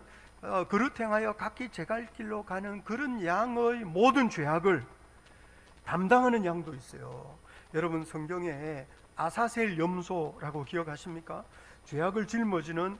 그릇 행하여 각기 제갈 길로 가는 그런 양의 모든 죄악을 담당하는 양도 있어요. 여러분 성경에 아사셀 염소라고 기억하십니까? 죄악을 짊어지는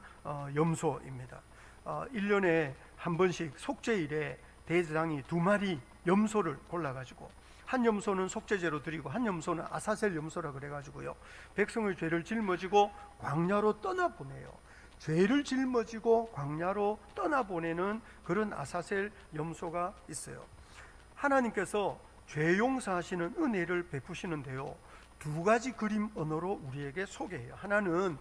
염소입니다. 1년에 한 번씩 속죄일에 대제사장이 2마리 염소를 골라가지고, 한 염소는 속죄제로 드리고 한 염소는 아사셀 염소라 그래가지고요 백성의 죄를 짊어지고 광야로 떠나보내요. 죄를 짊어지고 광야로 떠나보내는 그런 아사셀 염소가 있어요. 하나님께서 죄 용서하시는 은혜를 베푸시는데요, 2가지 그림 언어로 우리에게 소개해요. 하나는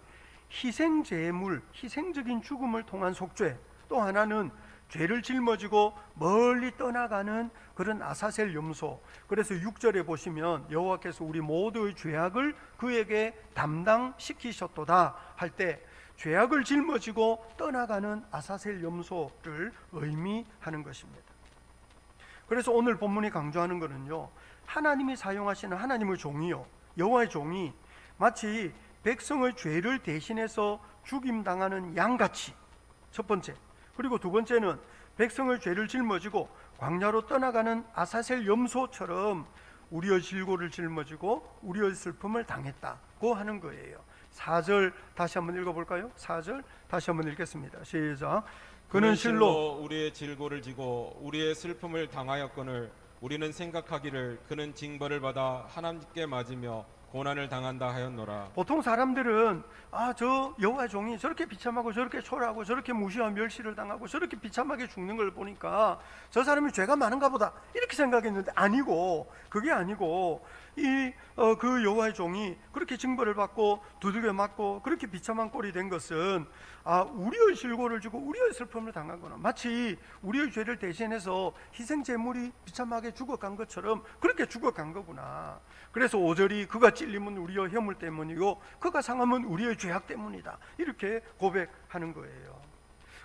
희생제물, 희생적인 죽음을 통한 속죄, 또 하나는 죄를 짊어지고 멀리 떠나가는 그런 아사셀 염소. 그래서 6절에 보시면 여호와께서 우리 모두의 죄악을 그에게 담당시키셨도다 할 때 죄악을 짊어지고 떠나가는 아사셀 염소를 의미하는 것입니다. 그래서 오늘 본문이 강조하는 것은요, 하나님이 사용하시는 하나님의 종이요, 여호와의 종이 마치 백성의 죄를 대신해서 죽임당하는 양같이, 첫 번째. 그리고 두 번째는 백성의 죄를 짊어지고 광야로 떠나가는 아사셀 염소처럼 우리의 질고를 짊어지고 우리의 슬픔을 당했다고 하는 거예요. 4절 다시 한번 읽어볼까요? 4절 다시 한번 읽겠습니다. 시작. 그는 실로 우리의 질고를 지고 우리의 슬픔을 당하였거늘 우리는 생각하기를 그는 징벌을 받아 하나님께 맞으며 고난을 당한다 하였노라. 보통 사람들은 저 여호와의 종이 저렇게 비참하고 저렇게 초라하고 저렇게 무시와 멸시를 당하고 저렇게 비참하게 죽는 걸 보니까 저 사람이 죄가 많은가 보다 이렇게 생각했는데 아니고, 그게 아니고 그 여호와의 종이 그렇게 징벌을 받고 두들겨 맞고 그렇게 비참한 꼴이 된 것은 우리의 질고를 지고 우리의 슬픔을 당하거나 마치 우리의 죄를 대신해서 희생 제물이 비참하게 죽어간 것처럼 그렇게 죽어간 거구나. 그래서 5절이 그가 찔림은 우리의 허물 때문이고 그가 상함은 우리의 죄악 때문이다, 이렇게 고백하는 거예요.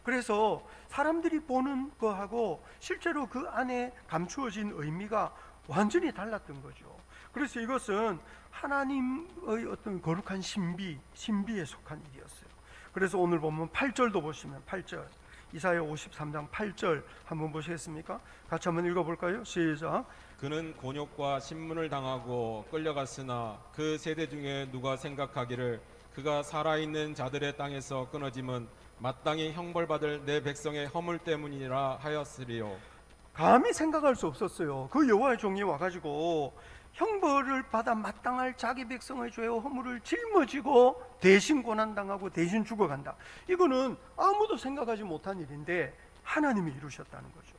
그래서 사람들이 보는 거하고 실제로 그 안에 감추어진 의미가 완전히 달랐던 거죠. 그래서 이것은 하나님의 어떤 거룩한 신비에 속한 일이었어요. 그래서 오늘 보면 8절도 보시면 8절, 이사야 53장 8절 한번 보시겠습니까? 같이 한번 읽어볼까요? 시작. 그는 곤욕과 신문을 당하고 끌려갔으나 그 세대 중에 누가 생각하기를 그가 살아있는 자들의 땅에서 끊어짐은 마땅히 형벌받을 내 백성의 허물 때문이라 하였으리요. 감히 생각할 수 없었어요. 그 여호와의 종이 와가지고 형벌을 받아 마땅할 자기 백성의 죄와 허물을 짊어지고 대신 고난당하고 대신 죽어간다. 이거는 아무도 생각하지 못한 일인데 하나님이 이루셨다는 거죠.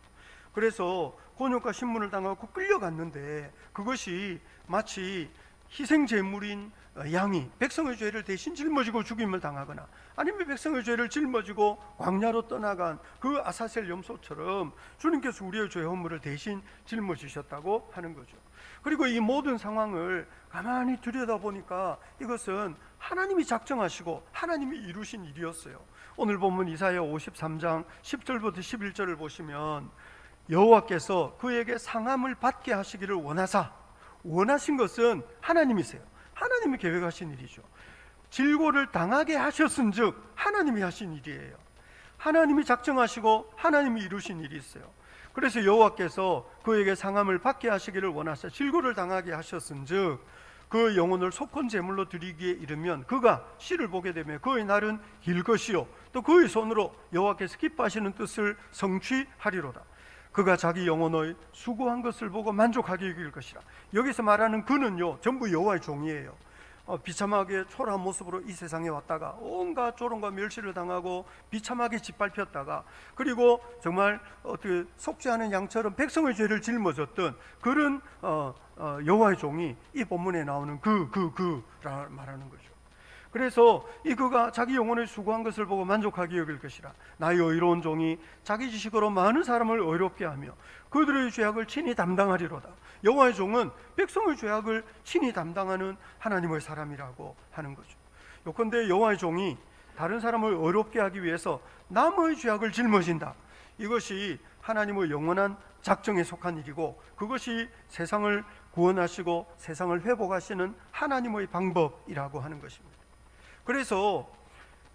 그래서 곤욕과 신문을 당하고 끌려갔는데 그것이 마치 희생 제물인 양이 백성의 죄를 대신 짊어지고 죽임을 당하거나 아니면 백성의 죄를 짊어지고 광야로 떠나간 그 아사셀 염소처럼 주님께서 우리의 죄 허물을 대신 짊어지셨다고 하는 거죠. 그리고 이 모든 상황을 가만히 들여다보니까 이것은 하나님이 작정하시고 하나님이 이루신 일이었어요. 오늘 본문 이사야 53장 10절부터 11절을 보시면 여호와께서 그에게 상함을 받게 하시기를 원하신 것은 하나님이세요. 하나님이 계획하신 일이죠. 질고를 당하게 하셨은즉 하나님이 하신 일이에요. 하나님이 작정하시고 하나님이 이루신 일이 있어요. 그래서 여호와께서 그에게 상함을 받게 하시기를 원하사 질고를 당하게 하셨은즉 그 영혼을 속건 제물로 드리기에 이르면 그가 씨를 보게 되며 그의 날은 길 것이요 또 그의 손으로 여호와께서 기뻐하시는 뜻을 성취하리로다. 그가 자기 영혼의 수고한 것을 보고 만족하게 여길 것이라. 여기서 말하는 그는요 전부 여호와의 종이에요. 비참하게 초라한 모습으로 이 세상에 왔다가 온갖 조롱과 멸시를 당하고 비참하게 짓밟혔다가 그리고 정말 어떻게 속죄하는 양처럼 백성의 죄를 짊어졌던 그런 여호와의 종이 이 본문에 나오는 그라 말하는 거죠. 그래서 이 그가 자기 영혼을 수고한 것을 보고 만족하게 여길 것이라. 나의 의로운 종이 자기 지식으로 많은 사람을 의롭게 하며 그들의 죄악을 친히 담당하리로다. 여호와의 종은 백성의 죄악을 친히 담당하는 하나님의 사람이라고 하는 거죠. 요컨대 여호와의 종이 다른 사람을 의롭게 하기 위해서 남의 죄악을 짊어진다. 이것이 하나님의 영원한 작정에 속한 일이고 그것이 세상을 구원하시고 세상을 회복하시는 하나님의 방법이라고 하는 것입니다. 그래서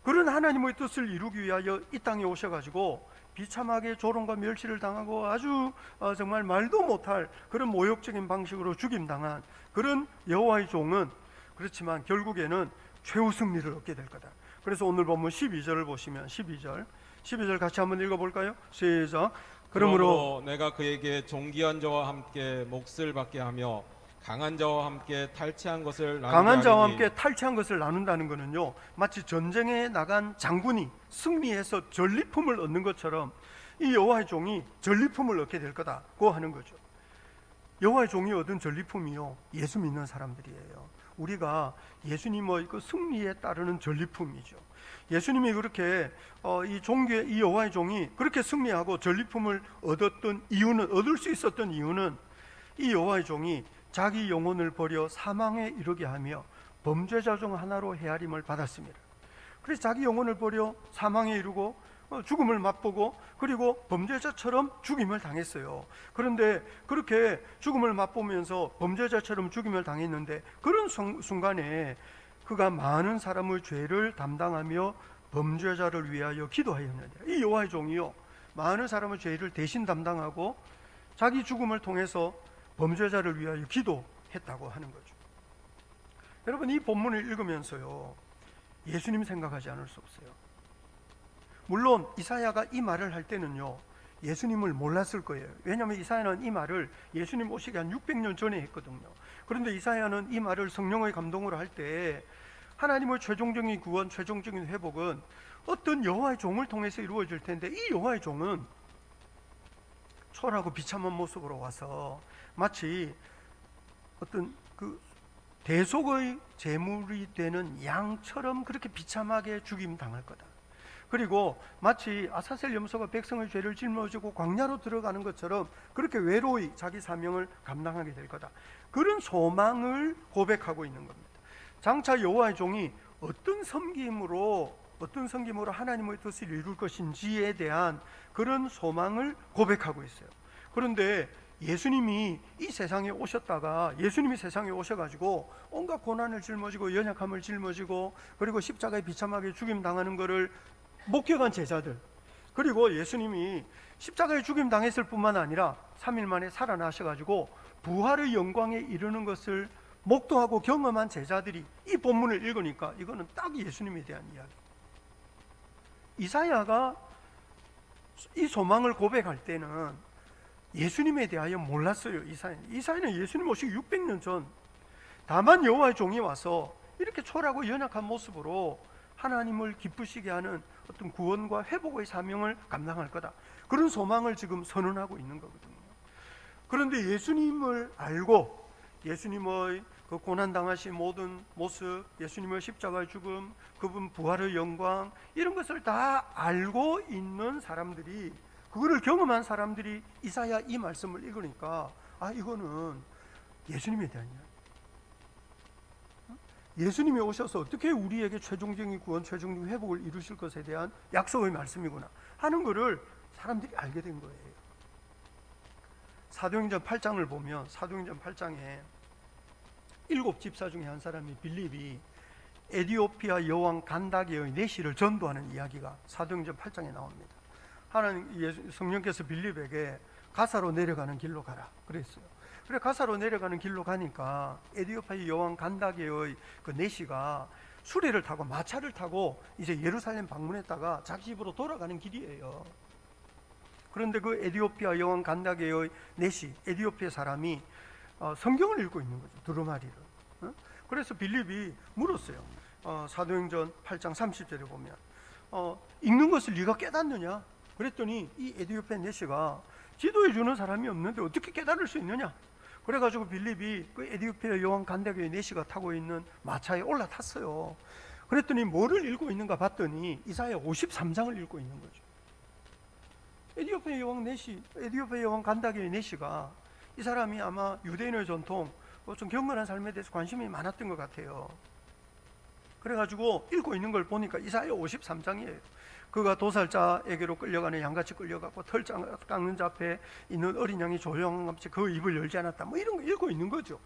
그런 하나님의 뜻을 이루기 위하여 이 땅에 오셔가지고 비참하게 조롱과 멸시를 당하고 아주 정말 말도 못할 그런 모욕적인 방식으로 죽임당한 그런 여호와의 종은 그렇지만 결국에는 최후 승리를 얻게 될 거다. 그래서 오늘 본문 12절을 보시면 12절 같이 한번 읽어볼까요? 시작. 그러므로 내가 그에게 존귀한 자와 함께 몫을 받게 하며 강한 자와 함께 탈취한 것을 강한 자와 함께 탈취한 것을 나눈다는 것은요 마치 전쟁에 나간 장군이 승리해서 전리품을 얻는 것처럼 이 여호와의 종이 전리품을 얻게 될 거다고 하는 거죠. 여호와의 종이 얻은 전리품이요 예수 믿는 사람들이에요. 우리가 예수님의 그 승리에 따르는 전리품이죠. 예수님이 그렇게 이 여호와의 종이 그렇게 승리하고 전리품을 얻을 수 있었던 이유는 이 여호와의 종이 자기 영혼을 버려 사망에 이르게 하며 범죄자 중 하나로 헤아림을 받았습니다. 그래서 자기 영혼을 버려 사망에 이르고 죽음을 맛보고 그리고 범죄자처럼 죽임을 당했어요. 그런데 그렇게 죽음을 맛보면서 범죄자처럼 죽임을 당했는데 그런 순간에 그가 많은 사람의 죄를 담당하며 범죄자를 위하여 기도하였느니라. 이 여호와의 종이요, 많은 사람의 죄를 대신 담당하고 자기 죽음을 통해서 범죄자를 위하여 기도했다고 하는 거죠. 여러분, 이 본문을 읽으면서요, 예수님 생각하지 않을 수 없어요. 물론 이사야가 이 말을 할 때는요, 예수님을 몰랐을 거예요. 왜냐하면 이사야는 이 말을 예수님 오시기 한 600년 전에 했거든요. 그런데 이사야는 이 말을 성령의 감동으로 할 때 하나님의 최종적인 구원, 최종적인 회복은 어떤 여호와의 종을 통해서 이루어질 텐데, 이 여호와의 종은 초라하고 비참한 모습으로 와서 마치 어떤 그 대속의 제물이 되는 양처럼 그렇게 비참하게 죽임 당할 거다. 그리고 마치 아사셀 염소가 백성의 죄를 짊어지고 광야로 들어가는 것처럼 그렇게 외로이 자기 사명을 감당하게 될 거다. 그런 소망을 고백하고 있는 겁니다. 장차 여호와의 종이 어떤 섬김으로 하나님의 뜻을 이룰 것인지에 대한 그런 소망을 고백하고 있어요. 그런데 예수님이 이 세상에 오셨다가, 예수님이 세상에 오셔가지고 온갖 고난을 짊어지고 연약함을 짊어지고 그리고 십자가에 비참하게 죽임 당하는 것을 목격한 제자들, 그리고 예수님이 십자가에 죽임 당했을 뿐만 아니라 3일 만에 살아나셔가지고 부활의 영광에 이르는 것을 목도하고 경험한 제자들이 이 본문을 읽으니까 이거는 딱 예수님에 대한 이야기. 이사야가 이 소망을 고백할 때는 예수님에 대하여 몰랐어요. 이사야는 예수님 오시기 600년 전, 다만 여호와의 종이 와서 이렇게 초라하고 연약한 모습으로 하나님을 기쁘시게 하는 어떤 구원과 회복의 사명을 감당할 거다, 그런 소망을 지금 선언하고 있는 거거든요. 그런데 예수님을 알고 예수님의 그 고난당하신 모든 모습, 예수님의 십자가의 죽음, 그분 부활의 영광, 이런 것을 다 알고 있는 사람들이, 그거를 경험한 사람들이 이사야 이 말씀을 읽으니까 이거는 예수님에 대한 이야기, 예수님이 오셔서 어떻게 우리에게 최종적인 구원, 최종적인 회복을 이루실 것에 대한 약속의 말씀이구나 하는 것을 사람들이 알게 된 거예요. 사도행전 8장을 보면 사도행전 8장에 7 집사 중에 한 사람이 빌립이 에디오피아 여왕 간다게의 내시를 전도하는 이야기가 사도행전 8장에 나옵니다. 하나님 성령께서 빌립에게 가사로 내려가는 길로 가라 그랬어요. 그래, 가사로 내려가는 길로 가니까 에디오피아 여왕 간다게의 그 내시가 수레를 타고 마차를 타고 이제 예루살렘 방문했다가 자기 집으로 돌아가는 길이에요. 그런데 그 에디오피아 여왕 간다게의 내시, 에디오피아 사람이 성경을 읽고 있는 거죠, 두루마리를. 그래서 빌립이 물었어요. 사도행전 8장 30절에 보면 읽는 것을 네가 깨닫느냐? 그랬더니 이 에디오피아 내시가 지도해 주는 사람이 없는데 어떻게 깨달을 수 있느냐? 그래가지고 빌립이 그 에디오피아 여왕 간다게의 내시가 타고 있는 마차에 올라탔어요. 그랬더니 뭐를 읽고 있는가 봤더니 이사야 53장을 읽고 있는 거죠. 에디오피아 여왕 간다게의 내시가, 이 사람이 아마 유대인의 전통, 좀 경건한 삶에 대해서 관심이 많았던 것 같아요. 그래가지고 읽고 있는 걸 보니까 이사야 53장이에요. 그가 도살자에게로 끌려가는 양같이 끌려가고 털 깎는 자 앞에 있는 어린 양이 조용함같이 그 입을 열지 않았다, 뭐 이런 거 읽고 있는 거죠.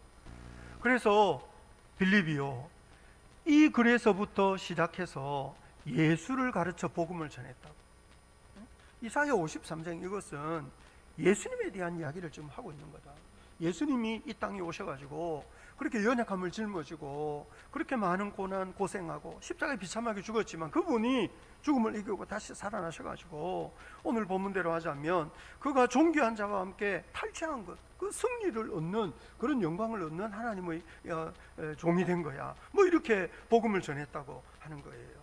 그래서 빌립이요, 이 글에서부터 시작해서 예수를 가르쳐 복음을 전했다고. 이사야 53장, 이것은 예수님에 대한 이야기를 지금 하고 있는 거다. 예수님이 이 땅에 오셔가지고 그렇게 연약함을 짊어지고 그렇게 많은 고난 고생하고 십자가에 비참하게 죽었지만 그분이 죽음을 이기고 다시 살아나셔가지고 오늘 본문대로 하자면 그가 존귀한 자와 함께 탈취한 것, 그 승리를 얻는, 그런 영광을 얻는 하나님의 종이 된 거야, 뭐 이렇게 복음을 전했다고 하는 거예요.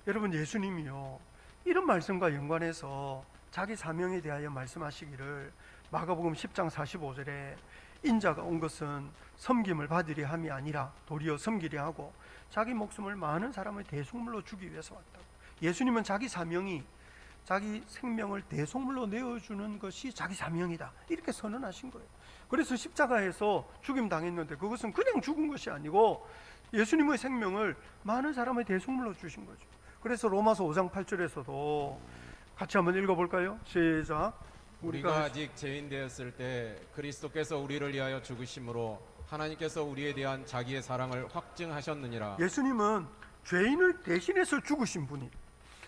여러분, 예수님이요, 이런 말씀과 연관해서 자기 사명에 대하여 말씀하시기를 마가복음 10장 45절에 인자가 온 것은 섬김을 받으려 함이 아니라 도리어 섬기려 하고 자기 목숨을 많은 사람의 대속물로 주기 위해서 왔다고. 예수님은 자기 사명이, 자기 생명을 대속물로 내어주는 것이 자기 사명이다, 이렇게 선언하신 거예요. 그래서 십자가에서 죽임 당했는데 그것은 그냥 죽은 것이 아니고 예수님의 생명을 많은 사람의 대속물로 주신 거죠. 그래서 로마서 5장 8절에서도 같이 한번 읽어볼까요? 시작. 우리가 아직 죄인 되었을 때 그리스도께서 우리를 위하여 죽으심으로 하나님께서 우리에 대한 자기의 사랑을 확증하셨느니라. 예수님은 죄인을 대신해서 죽으신 분이.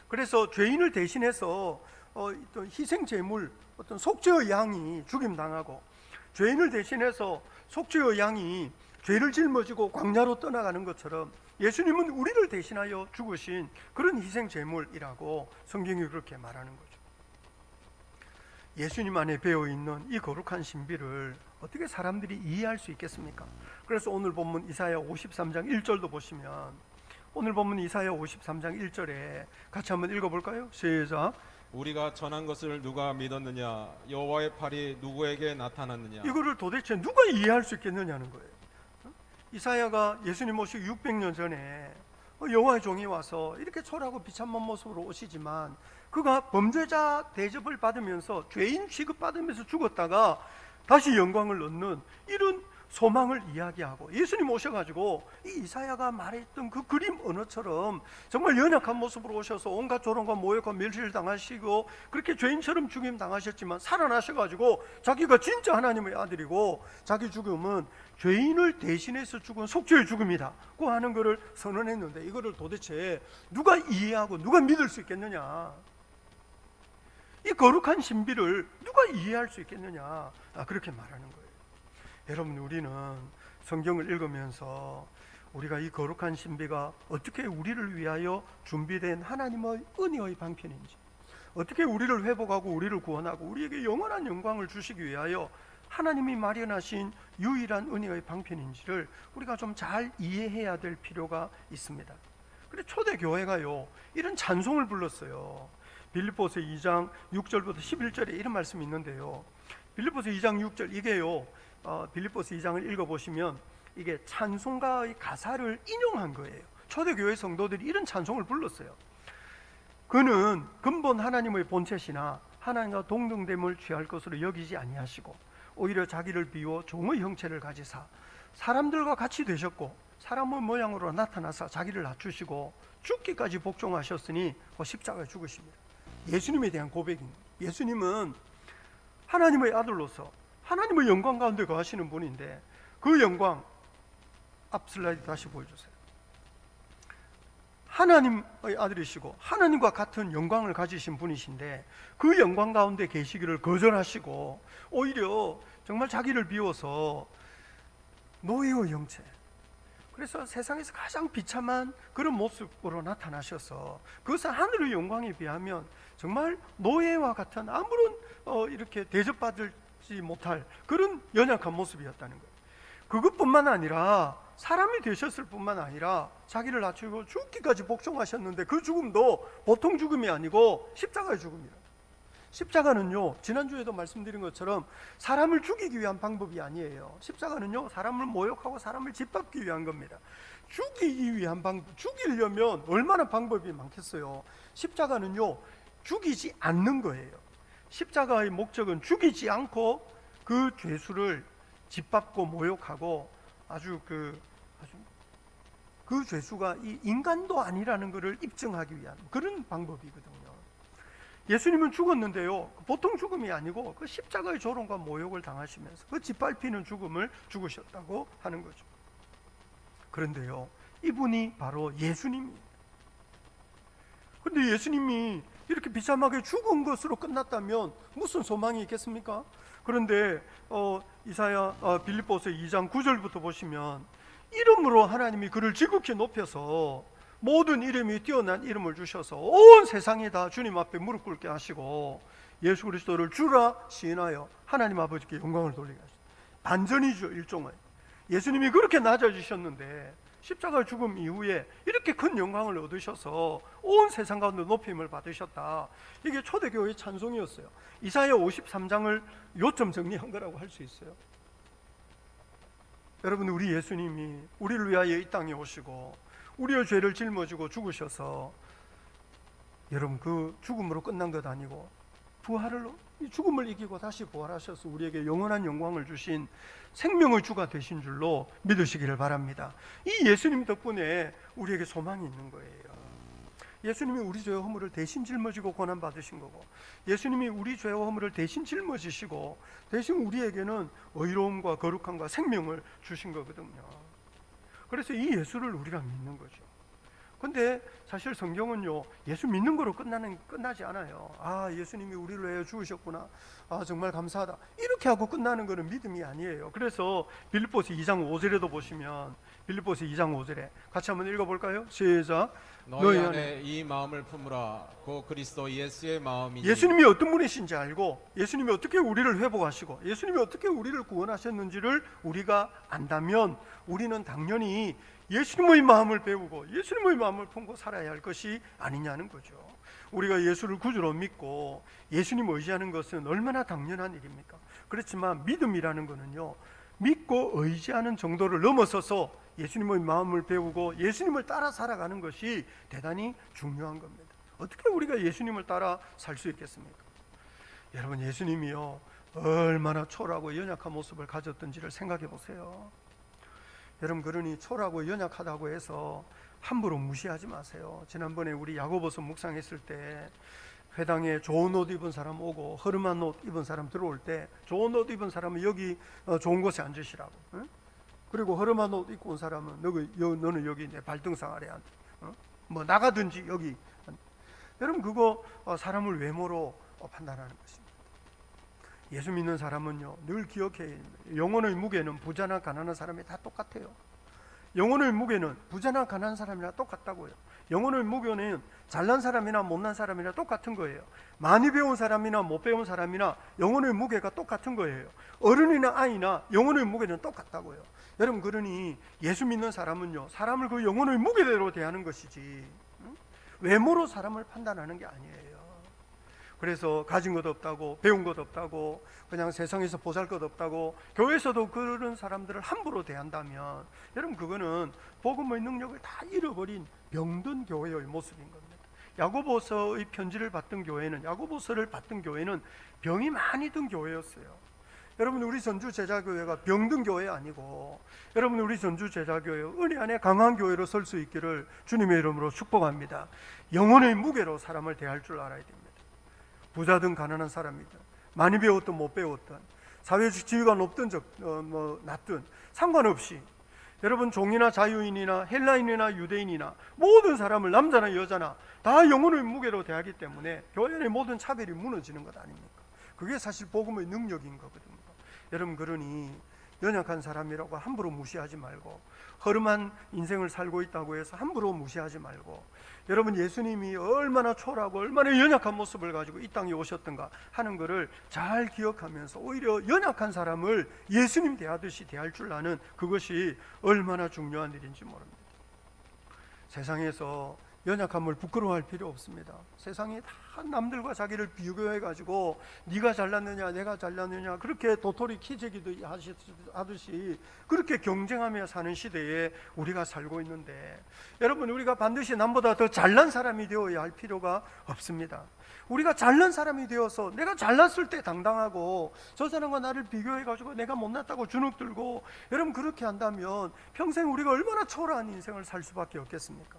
그래서 죄인을 대신해서 어떤 희생 제물, 어떤 속죄의 양이 죽임 당하고, 죄인을 대신해서 속죄의 양이 죄를 짊어지고 광야로 떠나가는 것처럼 예수님은 우리를 대신하여 죽으신 그런 희생 제물이라고 성경이 그렇게 말하는 거죠. 예수님 안에 배어 있는 이 거룩한 신비를 어떻게 사람들이 이해할 수 있겠습니까? 그래서 오늘 본문 이사야 53장 1절도 보시면, 오늘 본문 이사야 53장 1절에 같이 한번 읽어볼까요? 시작. 우리가 전한 것을 누가 믿었느냐? 여호와의 팔이 누구에게 나타났느냐? 이거를 도대체 누가 이해할 수 있겠느냐는 거예요. 이사야가 예수님 오시기 600년 전에 여호와의 종이 와서 이렇게 초라하고 비참한 모습으로 오시지만, 그가 범죄자 대접을 받으면서 죄인 취급받으면서 죽었다가 다시 영광을 얻는 이런 소망을 이야기하고, 예수님 오셔가지고 이 이사야가 말했던 그 그림 언어처럼 정말 연약한 모습으로 오셔서 온갖 조롱과 모욕과 멸시를 당하시고 그렇게 죄인처럼 죽임 당하셨지만 살아나셔가지고 자기가 진짜 하나님의 아들이고 자기 죽음은 죄인을 대신해서 죽은 속죄의 죽음이라고 하는 것을 선언했는데, 이거를 도대체 누가 이해하고 누가 믿을 수 있겠느냐? 이 거룩한 신비를 누가 이해할 수 있겠느냐? 그렇게 말하는 거예요. 여러분, 우리는 성경을 읽으면서 우리가 이 거룩한 신비가 어떻게 우리를 위하여 준비된 하나님의 은혜의 방편인지, 어떻게 우리를 회복하고 우리를 구원하고 우리에게 영원한 영광을 주시기 위하여 하나님이 마련하신 유일한 은혜의 방편인지를 우리가 좀 잘 이해해야 될 필요가 있습니다. 그래, 초대교회가요 이런 찬송을 불렀어요. 빌립보서 2장 6절부터 11절에 이런 말씀이 있는데요, 빌립보서 2장 6절, 이게요 빌립보서 2장을 읽어보시면 이게 찬송가의 가사를 인용한 거예요. 초대교회 성도들이 이런 찬송을 불렀어요. 그는 근본 하나님의 본체시나 하나님과 동등됨을 취할 것으로 여기지 아니하시고 오히려 자기를 비워 종의 형체를 가지사 사람들과 같이 되셨고 사람의 모양으로 나타나사 자기를 낮추시고 죽기까지 복종하셨으니 십자가에 죽으십니다. 예수님에 대한 고백입니다. 예수님은 하나님의 아들로서 하나님의 영광 가운데 거하시는 분인데, 그 영광, 앞 슬라이드 다시 보여주세요. 하나님의 아들이시고 하나님과 같은 영광을 가지신 분이신데 그 영광 가운데 계시기를 거절하시고 오히려 정말 자기를 비워서 노예의 형체, 그래서 세상에서 가장 비참한 그런 모습으로 나타나셔서, 그것은 하늘의 영광에 비하면 정말 노예와 같은 아무런 이렇게 대접받지 못할 그런 연약한 모습이었다는 거예요. 그것뿐만 아니라 사람이 되셨을 뿐만 아니라 자기를 낮추고 죽기까지 복종하셨는데, 그 죽음도 보통 죽음이 아니고 십자가의 죽음이라. 십자가는요, 지난주에도 말씀드린 것처럼 사람을 죽이기 위한 방법이 아니에요. 십자가는요, 사람을 모욕하고 사람을 짓밟기 위한 겁니다. 죽이기 위한 방법, 죽이려면 얼마나 방법이 많겠어요. 십자가는요, 죽이지 않는 거예요. 십자가의 목적은 죽이지 않고 그 죄수를 짓밟고 모욕하고 아주 그 죄수가 이 인간도 아니라는 것을 입증하기 위한 그런 방법이거든요. 예수님은 죽었는데요, 보통 죽음이 아니고 그 십자가의 조롱과 모욕을 당하시면서 그 짓밟히는 죽음을 죽으셨다고 하는 거죠. 그런데요, 이분이 바로 예수님이에요. 그런데 예수님이 이렇게 비참하게 죽은 것으로 끝났다면 무슨 소망이 있겠습니까? 그런데 빌립보서 2장 9절부터 보시면, 이름으로 하나님이 그를 지극히 높여서 모든 이름이 뛰어난 이름을 주셔서 온 세상이 다 주님 앞에 무릎 꿇게 하시고 예수 그리스도를 주라 시인하여 하나님 아버지께 영광을 돌리게 하셨다. 반전이죠, 일종의. 예수님이 그렇게 낮아지셨는데 십자가 죽음 이후에 이렇게 큰 영광을 얻으셔서 온 세상 가운데 높임을 받으셨다. 이게 초대교회의 찬송이었어요. 이사야 53장을 요점 정리한 거라고 할 수 있어요. 여러분, 우리 예수님이 우리를 위하여 이 땅에 오시고 우리의 죄를 짊어지고 죽으셔서, 여러분, 그 죽음으로 끝난 것 아니고 부활을 이 죽음을 이기고 다시 부활하셔서 우리에게 영원한 영광을 주신 생명의 주가 되신 줄로 믿으시기를 바랍니다. 이 예수님 덕분에 우리에게 소망이 있는 거예요. 예수님이 우리 죄와 허물을 대신 짊어지고 고난 받으신 거고, 예수님이 우리 죄와 허물을 대신 짊어지시고 대신 우리에게는 의로움과 거룩함과 생명을 주신 거거든요. 그래서 이 예수를 우리가 믿는 거죠. 근데 사실 성경은요, 예수 믿는 거로 끝나지 않아요. 아, 예수님이 우리를 위해 죽으셨구나, 아 정말 감사하다, 이렇게 하고 끝나는 거는 믿음이 아니에요. 그래서 빌립보서 2장 5절에도 보시면, 빌립보서 2장 5절에 같이 한번 읽어볼까요? 시작. 너희 안에 이 마음을 품으라. 그 그리스도 예수의 마음이니. 예수님이 어떤 분이신지 알고, 예수님이 어떻게 우리를 회복하시고, 예수님이 어떻게 우리를 구원하셨는지를 우리가 안다면 우리는 당연히 예수님의 마음을 배우고 예수님의 마음을 품고 살아야 할 것이 아니냐는 거죠. 우리가 예수를 구주로 믿고 예수님 의지하는 것은 얼마나 당연한 일입니까? 그렇지만 믿음이라는 것은요, 믿고 의지하는 정도를 넘어서서 예수님의 마음을 배우고 예수님을 따라 살아가는 것이 대단히 중요한 겁니다. 어떻게 우리가 예수님을 따라 살 수 있겠습니까? 여러분, 예수님이요 얼마나 초라하고 연약한 모습을 가졌던지를 생각해 보세요. 여러분, 그러니 초라하고 연약하다고 해서 함부로 무시하지 마세요. 지난번에 우리 야고보서 묵상했을 때 회당에 좋은 옷 입은 사람 오고 허름한 옷 입은 사람 들어올 때, 좋은 옷 입은 사람은 여기 좋은 곳에 앉으시라고, 응? 그리고 허름한 옷 입고 온 사람은 너는 여기 내 발등상 아래 앉아, 뭐 나가든지 여기. 여러분, 그거 사람을 외모로 판단하는 것입니다. 예수 믿는 사람은요, 늘 기억해야 합니다. 영혼의 무게는 부자나 가난한 사람이 다 똑같아요. 영혼의 무게는 부자나 가난한 사람이나 똑같다고요. 영혼의 무게는 잘난 사람이나 못난 사람이나 똑같은 거예요. 많이 배운 사람이나 못 배운 사람이나 영혼의 무게가 똑같은 거예요. 어른이나 아이나 영혼의 무게는 똑같다고요. 여러분, 그러니 예수 믿는 사람은요, 사람을 그 영혼의 무게대로 대하는 것이지, 외모로 사람을 판단하는 게 아니에요. 그래서 가진 것 없다고, 배운 것 없다고, 그냥 세상에서 보잘 것 없다고 교회에서도 그런 사람들을 함부로 대한다면, 여러분, 그거는 복음의 능력을 다 잃어버린 병든 교회의 모습인 겁니다. 야고보서의 편지를 받던 교회는, 야고보서를 받던 교회는 병이 많이 든 교회였어요. 여러분, 우리 전주 제자교회가 병든 교회 아니고, 여러분, 우리 전주 제자교회 은혜 안에 강한 교회로 설 수 있기를 주님의 이름으로 축복합니다. 영혼의 무게로 사람을 대할 줄 알아야 됩니다. 부자든 가난한 사람이든, 많이 배웠든 못 배웠든, 사회적 지위가 높든 낮든 상관없이, 여러분, 종이나 자유인이나 헬라인이나 유대인이나 모든 사람을, 남자나 여자나 다 영혼의 무게로 대하기 때문에 교회 안의 모든 차별이 무너지는 것 아닙니까? 그게 사실 복음의 능력인 거거든요. 여러분, 그러니 연약한 사람이라고 함부로 무시하지 말고, 허름한 인생을 살고 있다고 해서 함부로 무시하지 말고, 여러분, 예수님이 얼마나 초라하고 얼마나 연약한 모습을 가지고 이 땅에 오셨던가 하는 것을 잘 기억하면서 오히려 연약한 사람을 예수님 대하듯이 대할 줄 아는 그것이 얼마나 중요한 일인지 모릅니다. 세상에서 연약함을 부끄러워할 필요 없습니다. 세상이 다 남들과 자기를 비교해가지고 네가 잘났느냐 내가 잘났느냐 그렇게 도토리 키재기도 하듯이 그렇게 경쟁하며 사는 시대에 우리가 살고 있는데, 여러분, 우리가 반드시 남보다 더 잘난 사람이 되어야 할 필요가 없습니다. 우리가 잘난 사람이 되어서 내가 잘났을 때 당당하고 저 사람과 나를 비교해가지고 내가 못났다고 주눅 들고, 여러분, 그렇게 한다면 평생 우리가 얼마나 초라한 인생을 살 수밖에 없겠습니까?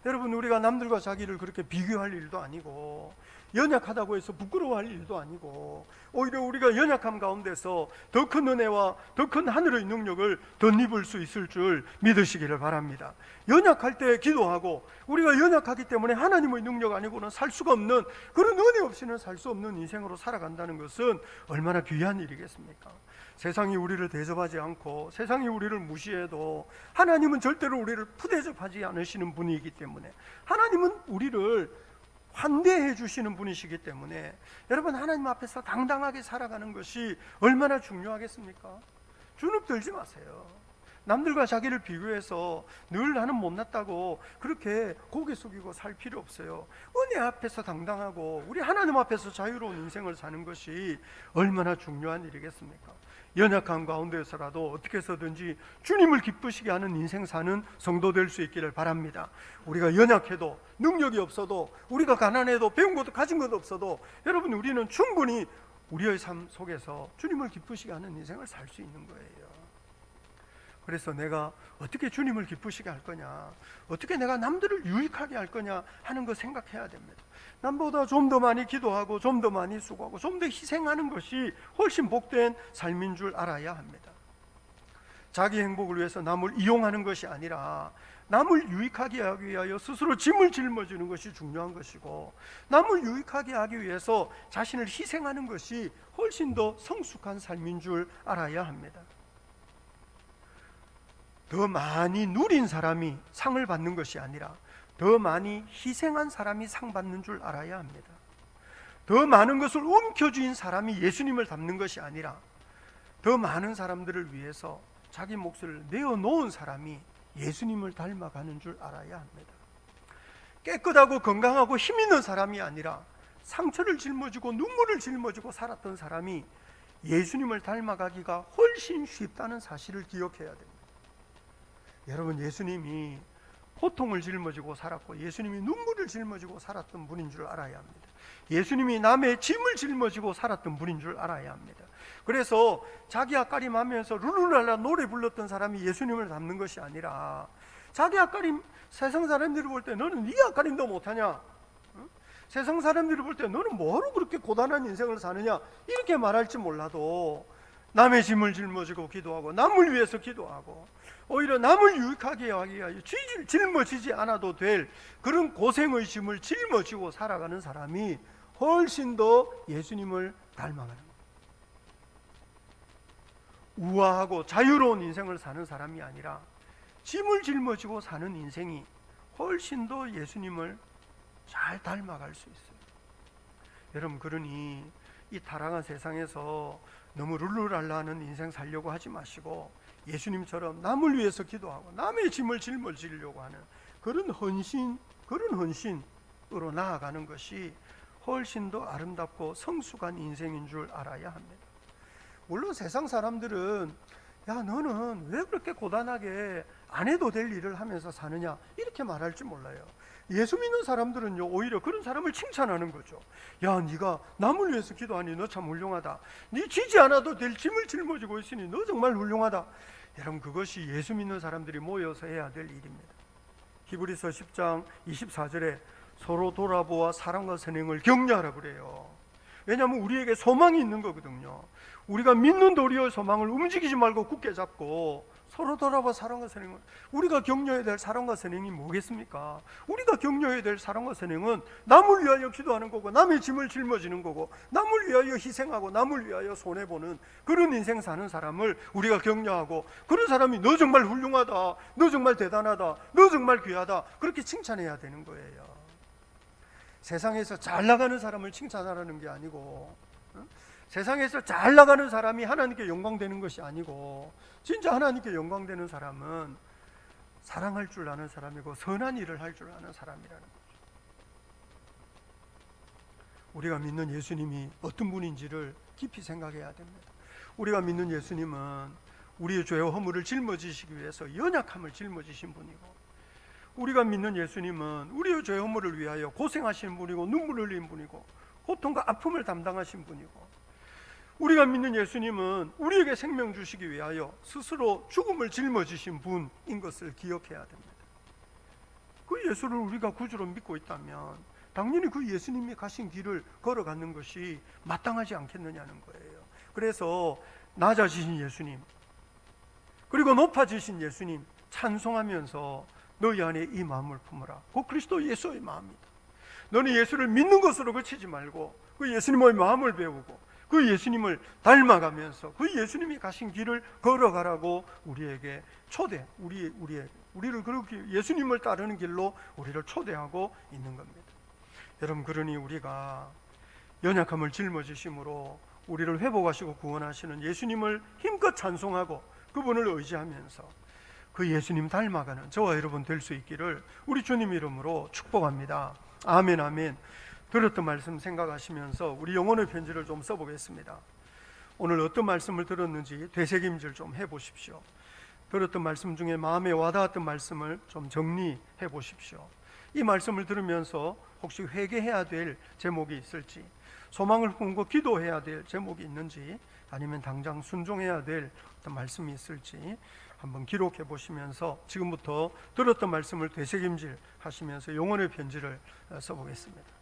여러분, 우리가 남들과 자기를 그렇게 비교할 일도 아니고, 연약하다고 해서 부끄러워할 일도 아니고, 오히려 우리가 연약함 가운데서 더 큰 은혜와 더 큰 하늘의 능력을 덧입을 수 있을 줄 믿으시기를 바랍니다. 연약할 때 기도하고, 우리가 연약하기 때문에 하나님의 능력 아니고는 살 수가 없는, 그런 은혜 없이는 살 수 없는 인생으로 살아간다는 것은 얼마나 귀한 일이겠습니까? 세상이 우리를 대접하지 않고 세상이 우리를 무시해도 하나님은 절대로 우리를 푸대접하지 않으시는 분이기 때문에, 하나님은 우리를 환대해 주시는 분이시기 때문에, 여러분, 하나님 앞에서 당당하게 살아가는 것이 얼마나 중요하겠습니까? 주눅 들지 마세요. 남들과 자기를 비교해서 늘 나는 못났다고 그렇게 고개 숙이고 살 필요 없어요. 은혜 앞에서 당당하고 우리 하나님 앞에서 자유로운 인생을 사는 것이 얼마나 중요한 일이겠습니까? 연약한 가운데서라도 어떻게 해서든지 주님을 기쁘시게 하는 인생 사는 성도 될 수 있기를 바랍니다. 우리가 연약해도, 능력이 없어도, 우리가 가난해도, 배운 것도 가진 것도 없어도 여러분, 우리는 충분히 우리의 삶 속에서 주님을 기쁘시게 하는 인생을 살 수 있는 거예요. 그래서 내가 어떻게 주님을 기쁘시게 할 거냐, 어떻게 내가 남들을 유익하게 할 거냐 하는 거 생각해야 됩니다. 남보다 좀 더 많이 기도하고, 좀 더 많이 수고하고, 좀 더 희생하는 것이 훨씬 복된 삶인 줄 알아야 합니다. 자기 행복을 위해서 남을 이용하는 것이 아니라 남을 유익하게 하기 위하여 스스로 짐을 짊어지는 것이 중요한 것이고, 남을 유익하게 하기 위해서 자신을 희생하는 것이 훨씬 더 성숙한 삶인 줄 알아야 합니다. 더 많이 누린 사람이 상을 받는 것이 아니라 더 많이 희생한 사람이 상 받는 줄 알아야 합니다. 더 많은 것을 움켜쥔 사람이 예수님을 닮는 것이 아니라 더 많은 사람들을 위해서 자기 몫을 내어놓은 사람이 예수님을 닮아가는 줄 알아야 합니다. 깨끗하고 건강하고 힘 있는 사람이 아니라 상처를 짊어지고 눈물을 짊어지고 살았던 사람이 예수님을 닮아가기가 훨씬 쉽다는 사실을 기억해야 됩니다. 여러분, 예수님이 고통을 짊어지고 살았고 예수님이 눈물을 짊어지고 살았던 분인 줄 알아야 합니다. 예수님이 남의 짐을 짊어지고 살았던 분인 줄 알아야 합니다. 그래서 자기 앞가림 하면서 룰루랄라 노래 불렀던 사람이 예수님을 닮는 것이 아니라, 자기 앞가림, 세상 사람들이 볼 때 너는 네 앞가림도 못하냐, 세상 사람들이 볼 때 너는 뭐하러 그렇게 고단한 인생을 사느냐, 이렇게 말할지 몰라도 남의 짐을 짊어지고 기도하고, 남을 위해서 기도하고, 오히려 남을 유익하게 하기 위하여 짊어지지 않아도 될 그런 고생의 짐을 짊어지고 살아가는 사람이 훨씬 더 예수님을 닮아가는 거예요. 우아하고 자유로운 인생을 사는 사람이 아니라 짐을 짊어지고 사는 인생이 훨씬 더 예수님을 잘 닮아갈 수 있어요. 여러분, 그러니 이 타락한 세상에서 너무 룰루랄라하는 인생 살려고 하지 마시고, 예수님처럼 남을 위해서 기도하고 남의 짐을 짊어지려고 하는 그런 헌신으로 나아가는 것이 훨씬 더 아름답고 성숙한 인생인 줄 알아야 합니다. 물론 세상 사람들은 야, 너는 왜 그렇게 고단하게 안 해도 될 일을 하면서 사느냐, 이렇게 말할지 몰라요. 예수 믿는 사람들은요, 오히려 그런 사람을 칭찬하는 거죠. 야, 네가 남을 위해서 기도하니 너 참 훌륭하다. 네 지지 않아도 될 짐을 짊어지고 있으니 너 정말 훌륭하다. 여러분, 그것이 예수 믿는 사람들이 모여서 해야 될 일입니다. 히브리서 10장 24절에 서로 돌아보아 사랑과 선행을 격려하라 그래요. 왜냐하면 우리에게 소망이 있는 거거든요. 우리가 믿는 도리의 소망을 움직이지 말고 굳게 잡고 서로 돌아봐 사랑과 선행을, 우리가 격려해야 될 사랑과 선행이 뭐겠습니까? 우리가 격려해야 될 사랑과 선행은 남을 위하여 기도하는 거고, 남의 짐을 짊어지는 거고, 남을 위하여 희생하고 남을 위하여 손해보는 그런 인생 사는 사람을 우리가 격려하고, 그런 사람이 너 정말 훌륭하다, 너 정말 대단하다, 너 정말 귀하다, 그렇게 칭찬해야 되는 거예요. 세상에서 잘 나가는 사람을 칭찬하라는 게 아니고, 세상에서 잘 나가는 사람이 하나님께 영광되는 것이 아니고, 진짜 하나님께 영광되는 사람은 사랑할 줄 아는 사람이고 선한 일을 할 줄 아는 사람이라는 거죠. 우리가 믿는 예수님이 어떤 분인지를 깊이 생각해야 됩니다. 우리가 믿는 예수님은 우리의 죄와 허물을 짊어지시기 위해서 연약함을 짊어지신 분이고, 우리가 믿는 예수님은 우리의 죄와 허물을 위하여 고생하신 분이고, 눈물을 흘린 분이고, 고통과 아픔을 담당하신 분이고, 우리가 믿는 예수님은 우리에게 생명 주시기 위하여 스스로 죽음을 짊어지신 분인 것을 기억해야 됩니다. 그 예수를 우리가 구주로 믿고 있다면 당연히 그 예수님이 가신 길을 걸어가는 것이 마땅하지 않겠느냐는 거예요. 그래서 낮아지신 예수님, 그리고 높아지신 예수님 찬송하면서 너희 안에 이 마음을 품으라. 그 그리스도 예수의 마음이다. 너는 예수를 믿는 것으로 그치지 말고 그 예수님의 마음을 배우고 그 예수님을 닮아가면서 그 예수님이 가신 길을 걸어가라고 우리에게 우리를 그렇게 예수님을 따르는 길로 우리를 초대하고 있는 겁니다. 여러분, 그러니 우리가 연약함을 짊어지심으로 우리를 회복하시고 구원하시는 예수님을 힘껏 찬송하고 그분을 의지하면서 그 예수님 닮아가는 저와 여러분 될 수 있기를 우리 주님 이름으로 축복합니다. 아멘, 아멘. 들었던 말씀 생각하시면서 우리 영혼의 편지를 좀 써보겠습니다. 오늘 어떤 말씀을 들었는지 되새김질 좀 해보십시오. 들었던 말씀 중에 마음에 와닿았던 말씀을 좀 정리해 보십시오. 이 말씀을 들으면서 혹시 회개해야 될 제목이 있을지, 소망을 품고 기도해야 될 제목이 있는지, 아니면 당장 순종해야 될 어떤 말씀이 있을지 한번 기록해 보시면서 지금부터 들었던 말씀을 되새김질 하시면서 영혼의 편지를 써보겠습니다.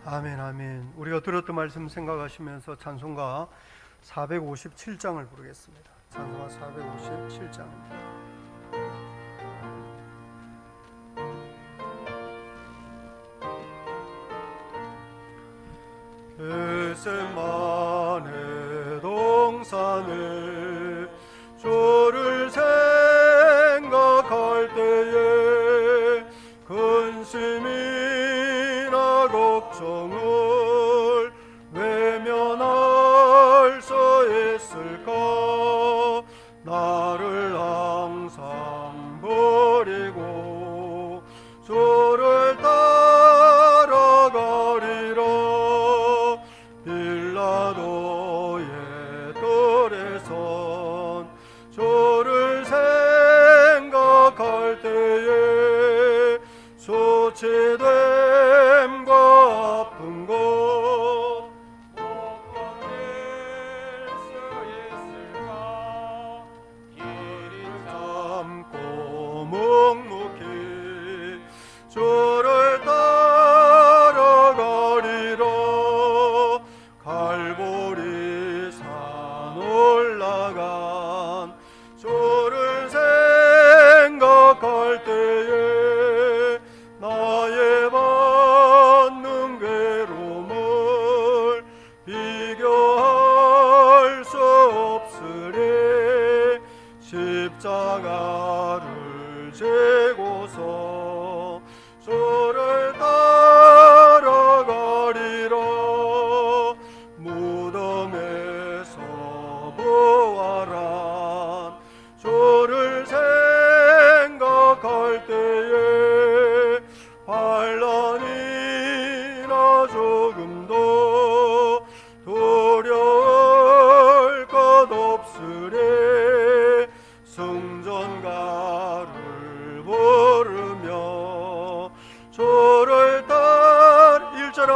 아멘, 아멘. 우리가 들었던 말씀 생각하시면서 찬송가 457장을 부르겠습니다. 찬송가 457장입니다. 겟세마네 동산에 주를 생각할 때에 근심이나 걱정을 외면할 수 있을까? 나를 항상 버리고 주를 따라가리라. 빌라도의 뜰에선 주를 생각할 때에 수치됨과 아픈 것 못 견딜 수 있을까? 길이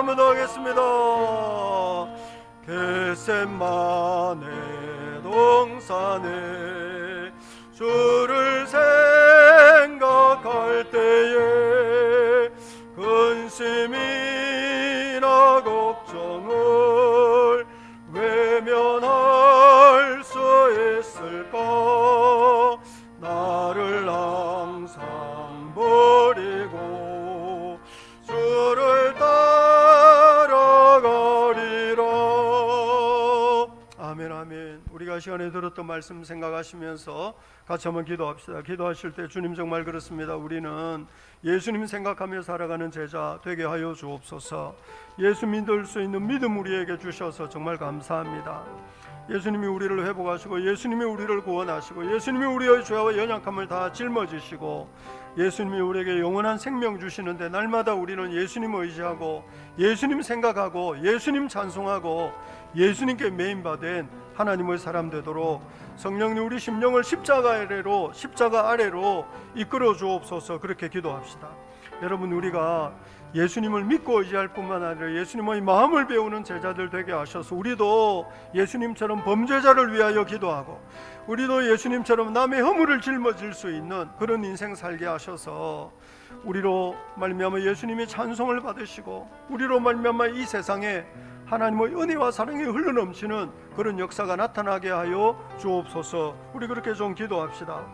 한 번 더 하겠습니다. 겟세마네 동산에 주를 생각할 때에 근심이나 걱정을 외면할 수 있을까? 나를 항상 버리고 주를 따라가리라. 아멘 아멘. 우리가 시간에 들었던 말씀 생각하시면서 같이 한번 기도합시다. 기도하실 때 주님 정말 그렇습니다. 우리는 예수님 생각하며 살아가는 제자 되게 하여 주옵소서. 예수 믿을 수 있는 믿음 우리에게 주셔서 정말 감사합니다. 예수님이 우리를 회복하시고 예수님이 우리를 구원하시고 예수님이 우리의 죄와 연약함을 다 짊어지시고 예수님이 우리에게 영원한 생명 주시는데 날마다 우리는 예수님 의지하고 예수님 생각하고 예수님 찬송하고 예수님께 메인받은 하나님의 사람 되도록 성령님 우리 심령을 십자가 아래로 이끌어 주옵소서. 그렇게 기도합시다. 여러분, 우리가 예수님을 믿고 의지할 뿐만 아니라 예수님의 마음을 배우는 제자들 되게 하셔서 우리도 예수님처럼 범죄자를 위하여 기도하고 우리도 예수님처럼 남의 허물을 짊어질 수 있는 그런 인생 살게 하셔서 우리로 말미암아 예수님이 찬송을 받으시고 우리로 말미암아 이 세상에 하나님의 은혜와 사랑이 흘러넘치는 그런 역사가 나타나게 하여 주옵소서. 우리 그렇게 좀 기도합시다.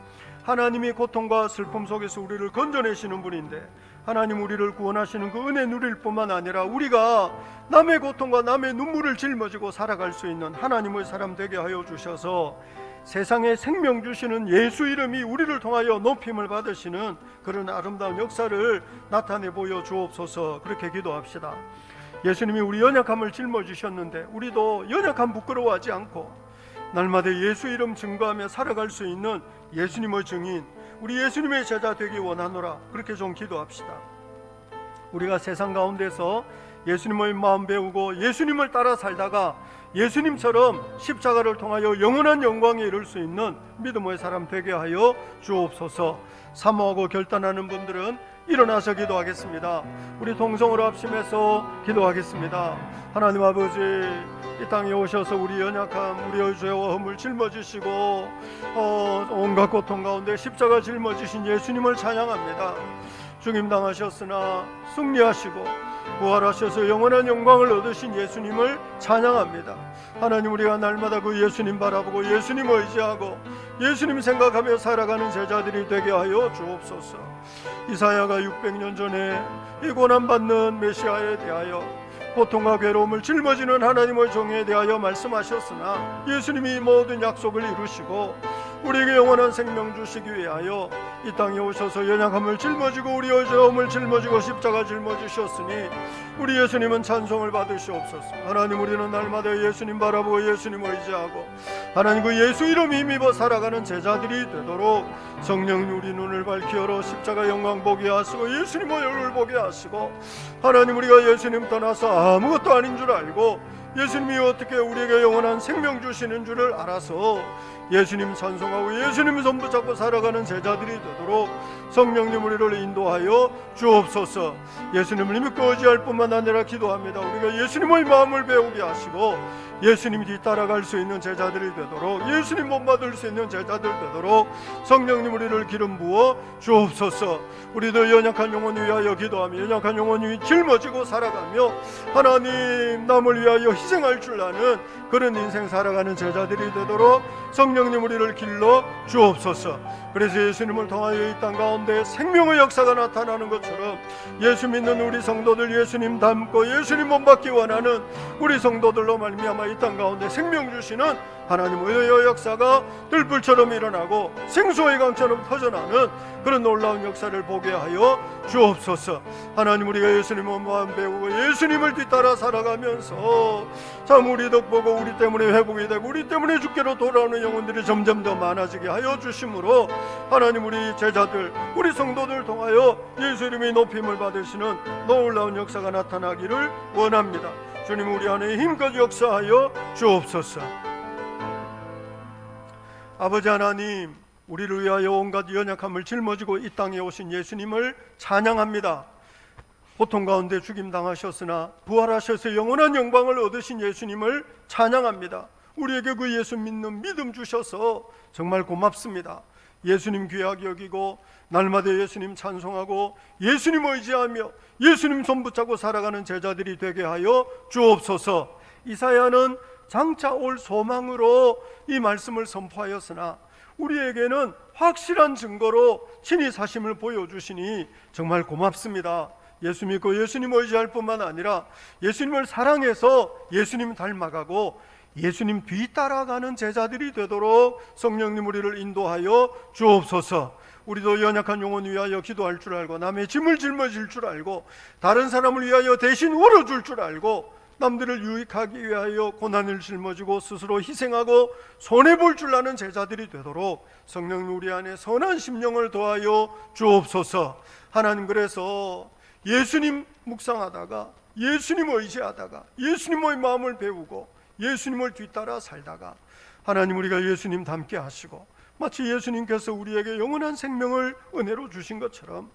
하나님이 고통과 슬픔 속에서 우리를 건져내시는 분인데 하나님 우리를 구원하시는 그 은혜 누릴 뿐만 아니라 우리가 남의 고통과 남의 눈물을 짊어지고 살아갈 수 있는 하나님의 사람 되게 하여 주셔서 세상에 생명 주시는 예수 이름이 우리를 통하여 높임을 받으시는 그런 아름다운 역사를 나타내 보여 주옵소서. 그렇게 기도합시다. 예수님이 우리 연약함을 짊어지셨는데 우리도 연약함 부끄러워하지 않고 날마다 예수 이름 증거하며 살아갈 수 있는 예수님의 증인, 우리 예수님의 제자 되기 원하노라. 그렇게 좀 기도합시다. 우리가 세상 가운데서 예수님의 마음 배우고 예수님을 따라 살다가 예수님처럼 십자가를 통하여 영원한 영광에 이를 수 있는 믿음의 사람 되게 하여 주옵소서. 사모하고 결단하는 분들은 일어나서 기도하겠습니다. 우리 동성으로 합심해서 기도하겠습니다. 하나님 아버지, 이 땅에 오셔서 우리 연약함, 우리의 죄와 허물 짊어지시고 온갖 고통 가운데 십자가 짊어지신 예수님을 찬양합니다. 죽임당하셨으나 승리하시고 부활하셔서 영원한 영광을 얻으신 예수님을 찬양합니다. 하나님, 우리가 날마다 그 예수님 바라보고 예수님 의지하고 예수님 생각하며 살아가는 제자들이 되게 하여 주옵소서. 이사야가 600년 전에 이 고난받는 메시아에 대하여 고통과 괴로움을 짊어지는 하나님의 종에 대하여 말씀하셨으나 예수님이 모든 약속을 이루시고 우리에게 영원한 생명 주시기 위하여 이 땅에 오셔서 연약함을 짊어지고 우리의 죄음을 짊어지고 십자가 짊어지셨으니 우리 예수님은 찬송을 받으시옵소서. 하나님, 우리는 날마다 예수님 바라보고 예수님 의지하고 하나님 그 예수 이름 힘입어 살아가는 제자들이 되도록 성령님 우리 눈을 밝히 열어 십자가 영광 보게 하시고 예수님의 얼굴 보게 하시고 하나님, 우리가 예수님 떠나서 아무것도 아닌 줄 알고 예수님이 어떻게 우리에게 영원한 생명 주시는 줄을 알아서 예수님 찬송하고 예수님 손 붙잡고 살아가는 제자들이 되도록 성령님 우리를 인도하여 주옵소서. 예수님을 믿고 의지할 뿐만 아니라 기도합니다. 우리가 예수님의 마음을 배우게 하시고 예수님 뒤따라갈 수 있는 제자들이 되도록 예수님 본받을 수 있는 제자들 되도록 성령님 우리를 기름 부어 주옵소서. 우리도 연약한 영혼 위하여 기도하며 연약한 영혼이 짊어지고 살아가며 하나님 남을 위하여 희생할 줄 아는 그런 인생 살아가는 제자들이 되도록 성령님 우리를 길러 주옵소서. 그래서 예수님을 통하여 이 땅 가운데 생명의 역사가 나타나는 것처럼 예수 믿는 우리 성도들, 예수님 닮고 예수님 본받기 원하는 우리 성도들로 말미암아 이 땅 가운데 생명 주시는 하나님의 의의 역사가 들불처럼 일어나고 생수의 강처럼 터져나는 그런 놀라운 역사를 보게 하여 주옵소서. 하나님, 우리가 예수님의 마음 배우고 예수님을 뒤따라 살아가면서 참 우리 덕 보고 우리 때문에 회복이 되고 우리 때문에 주께로 돌아오는 영혼들이 점점 더 많아지게 하여 주심으로 하나님, 우리 제자들, 우리 성도들 통하여 예수 이름의 높임을 받으시는 놀라운 역사가 나타나기를 원합니다. 주님, 우리 안에 힘까지 역사하여 주옵소서. 아버지 하나님, 우리를 위하여 온갖 연약함을 짊어지고 이 땅에 오신 예수님을 찬양합니다. 고통 가운데 죽임당하셨으나 부활하셔서 영원한 영광을 얻으신 예수님을 찬양합니다. 우리에게 그 예수 믿는 믿음 주셔서 정말 고맙습니다. 예수님 귀하게 여기고 날마다 예수님 찬송하고 예수님 의지하며 예수님 손 붙잡고 살아가는 제자들이 되게 하여 주옵소서. 이사야는 장차 올 소망으로 이 말씀을 선포하였으나 우리에게는 확실한 증거로 친히 사심을 보여주시니 정말 고맙습니다. 예수 믿고 예수님 의지할 뿐만 아니라 예수님을 사랑해서 예수님 닮아가고 예수님 뒤따라가는 제자들이 되도록 성령님 우리를 인도하여 주옵소서. 우리도 연약한 영혼 위하여 기도할 줄 알고 남의 짐을 짊어질 줄 알고 다른 사람을 위하여 대신 울어줄 줄 알고 남들을 유익하기 위하여 고난을 짊어지고 스스로 희생하고 손해볼 줄 아는 제자들이 되도록 성령님 우리 안에 선한 심령을 더하여 주옵소서. 하나님, 그래서 예수님 묵상하다가 예수님 의지하다가 예수님의 마음을 배우고 예수님을 뒤따라 살다가 하나님, 우리가 예수님 닮게 하시고 마치 예수님께서 우리에게 영원한 생명을 은혜로 주신 것처럼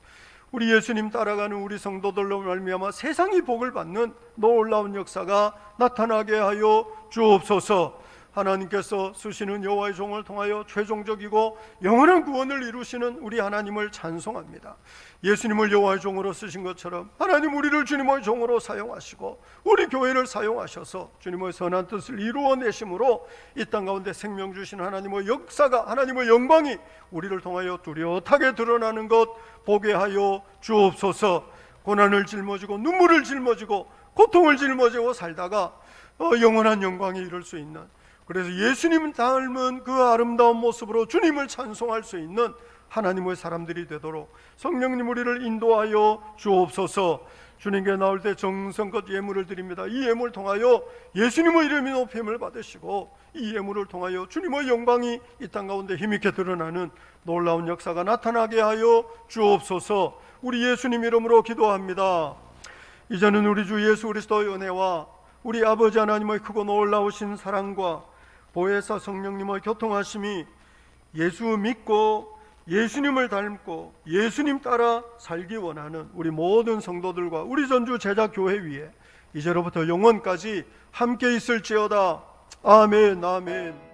우리 예수님 따라가는 우리 성도들로 말미암아 세상이 복을 받는 놀라운 역사가 나타나게 하여 주옵소서. 하나님께서 쓰시는 여호와의 종을 통하여 최종적이고 영원한 구원을 이루시는 우리 하나님을 찬송합니다. 예수님을 여호와의 종으로 쓰신 것처럼 하나님, 우리를 주님의 종으로 사용하시고 우리 교회를 사용하셔서 주님의 선한 뜻을 이루어내심으로 이 땅 가운데 생명 주신 하나님의 역사가, 하나님의 영광이 우리를 통하여 뚜렷하게 드러나는 것 보게 하여 주옵소서. 고난을 짊어지고 눈물을 짊어지고 고통을 짊어지고 살다가 영원한 영광에 이를 수 있는, 그래서 예수님 닮은 그 아름다운 모습으로 주님을 찬송할 수 있는 하나님의 사람들이 되도록 성령님 우리를 인도하여 주옵소서. 주님께 나올 때 정성껏 예물을 드립니다. 이 예물을 통하여 예수님의 이름이 높임을 받으시고 이 예물을 통하여 주님의 영광이 이 땅 가운데 힘있게 드러나는 놀라운 역사가 나타나게 하여 주옵소서. 우리 예수님 이름으로 기도합니다. 이제는 우리 주 예수 그리스도의 은혜와 우리 아버지 하나님의 크고 놀라우신 사랑과 보혜사 성령님의 교통하심이 예수 믿고 예수님을 닮고 예수님 따라 살기 원하는 우리 모든 성도들과 우리 전주 제자교회 위에 이제로부터 영원까지 함께 있을지어다. 아멘, 아멘.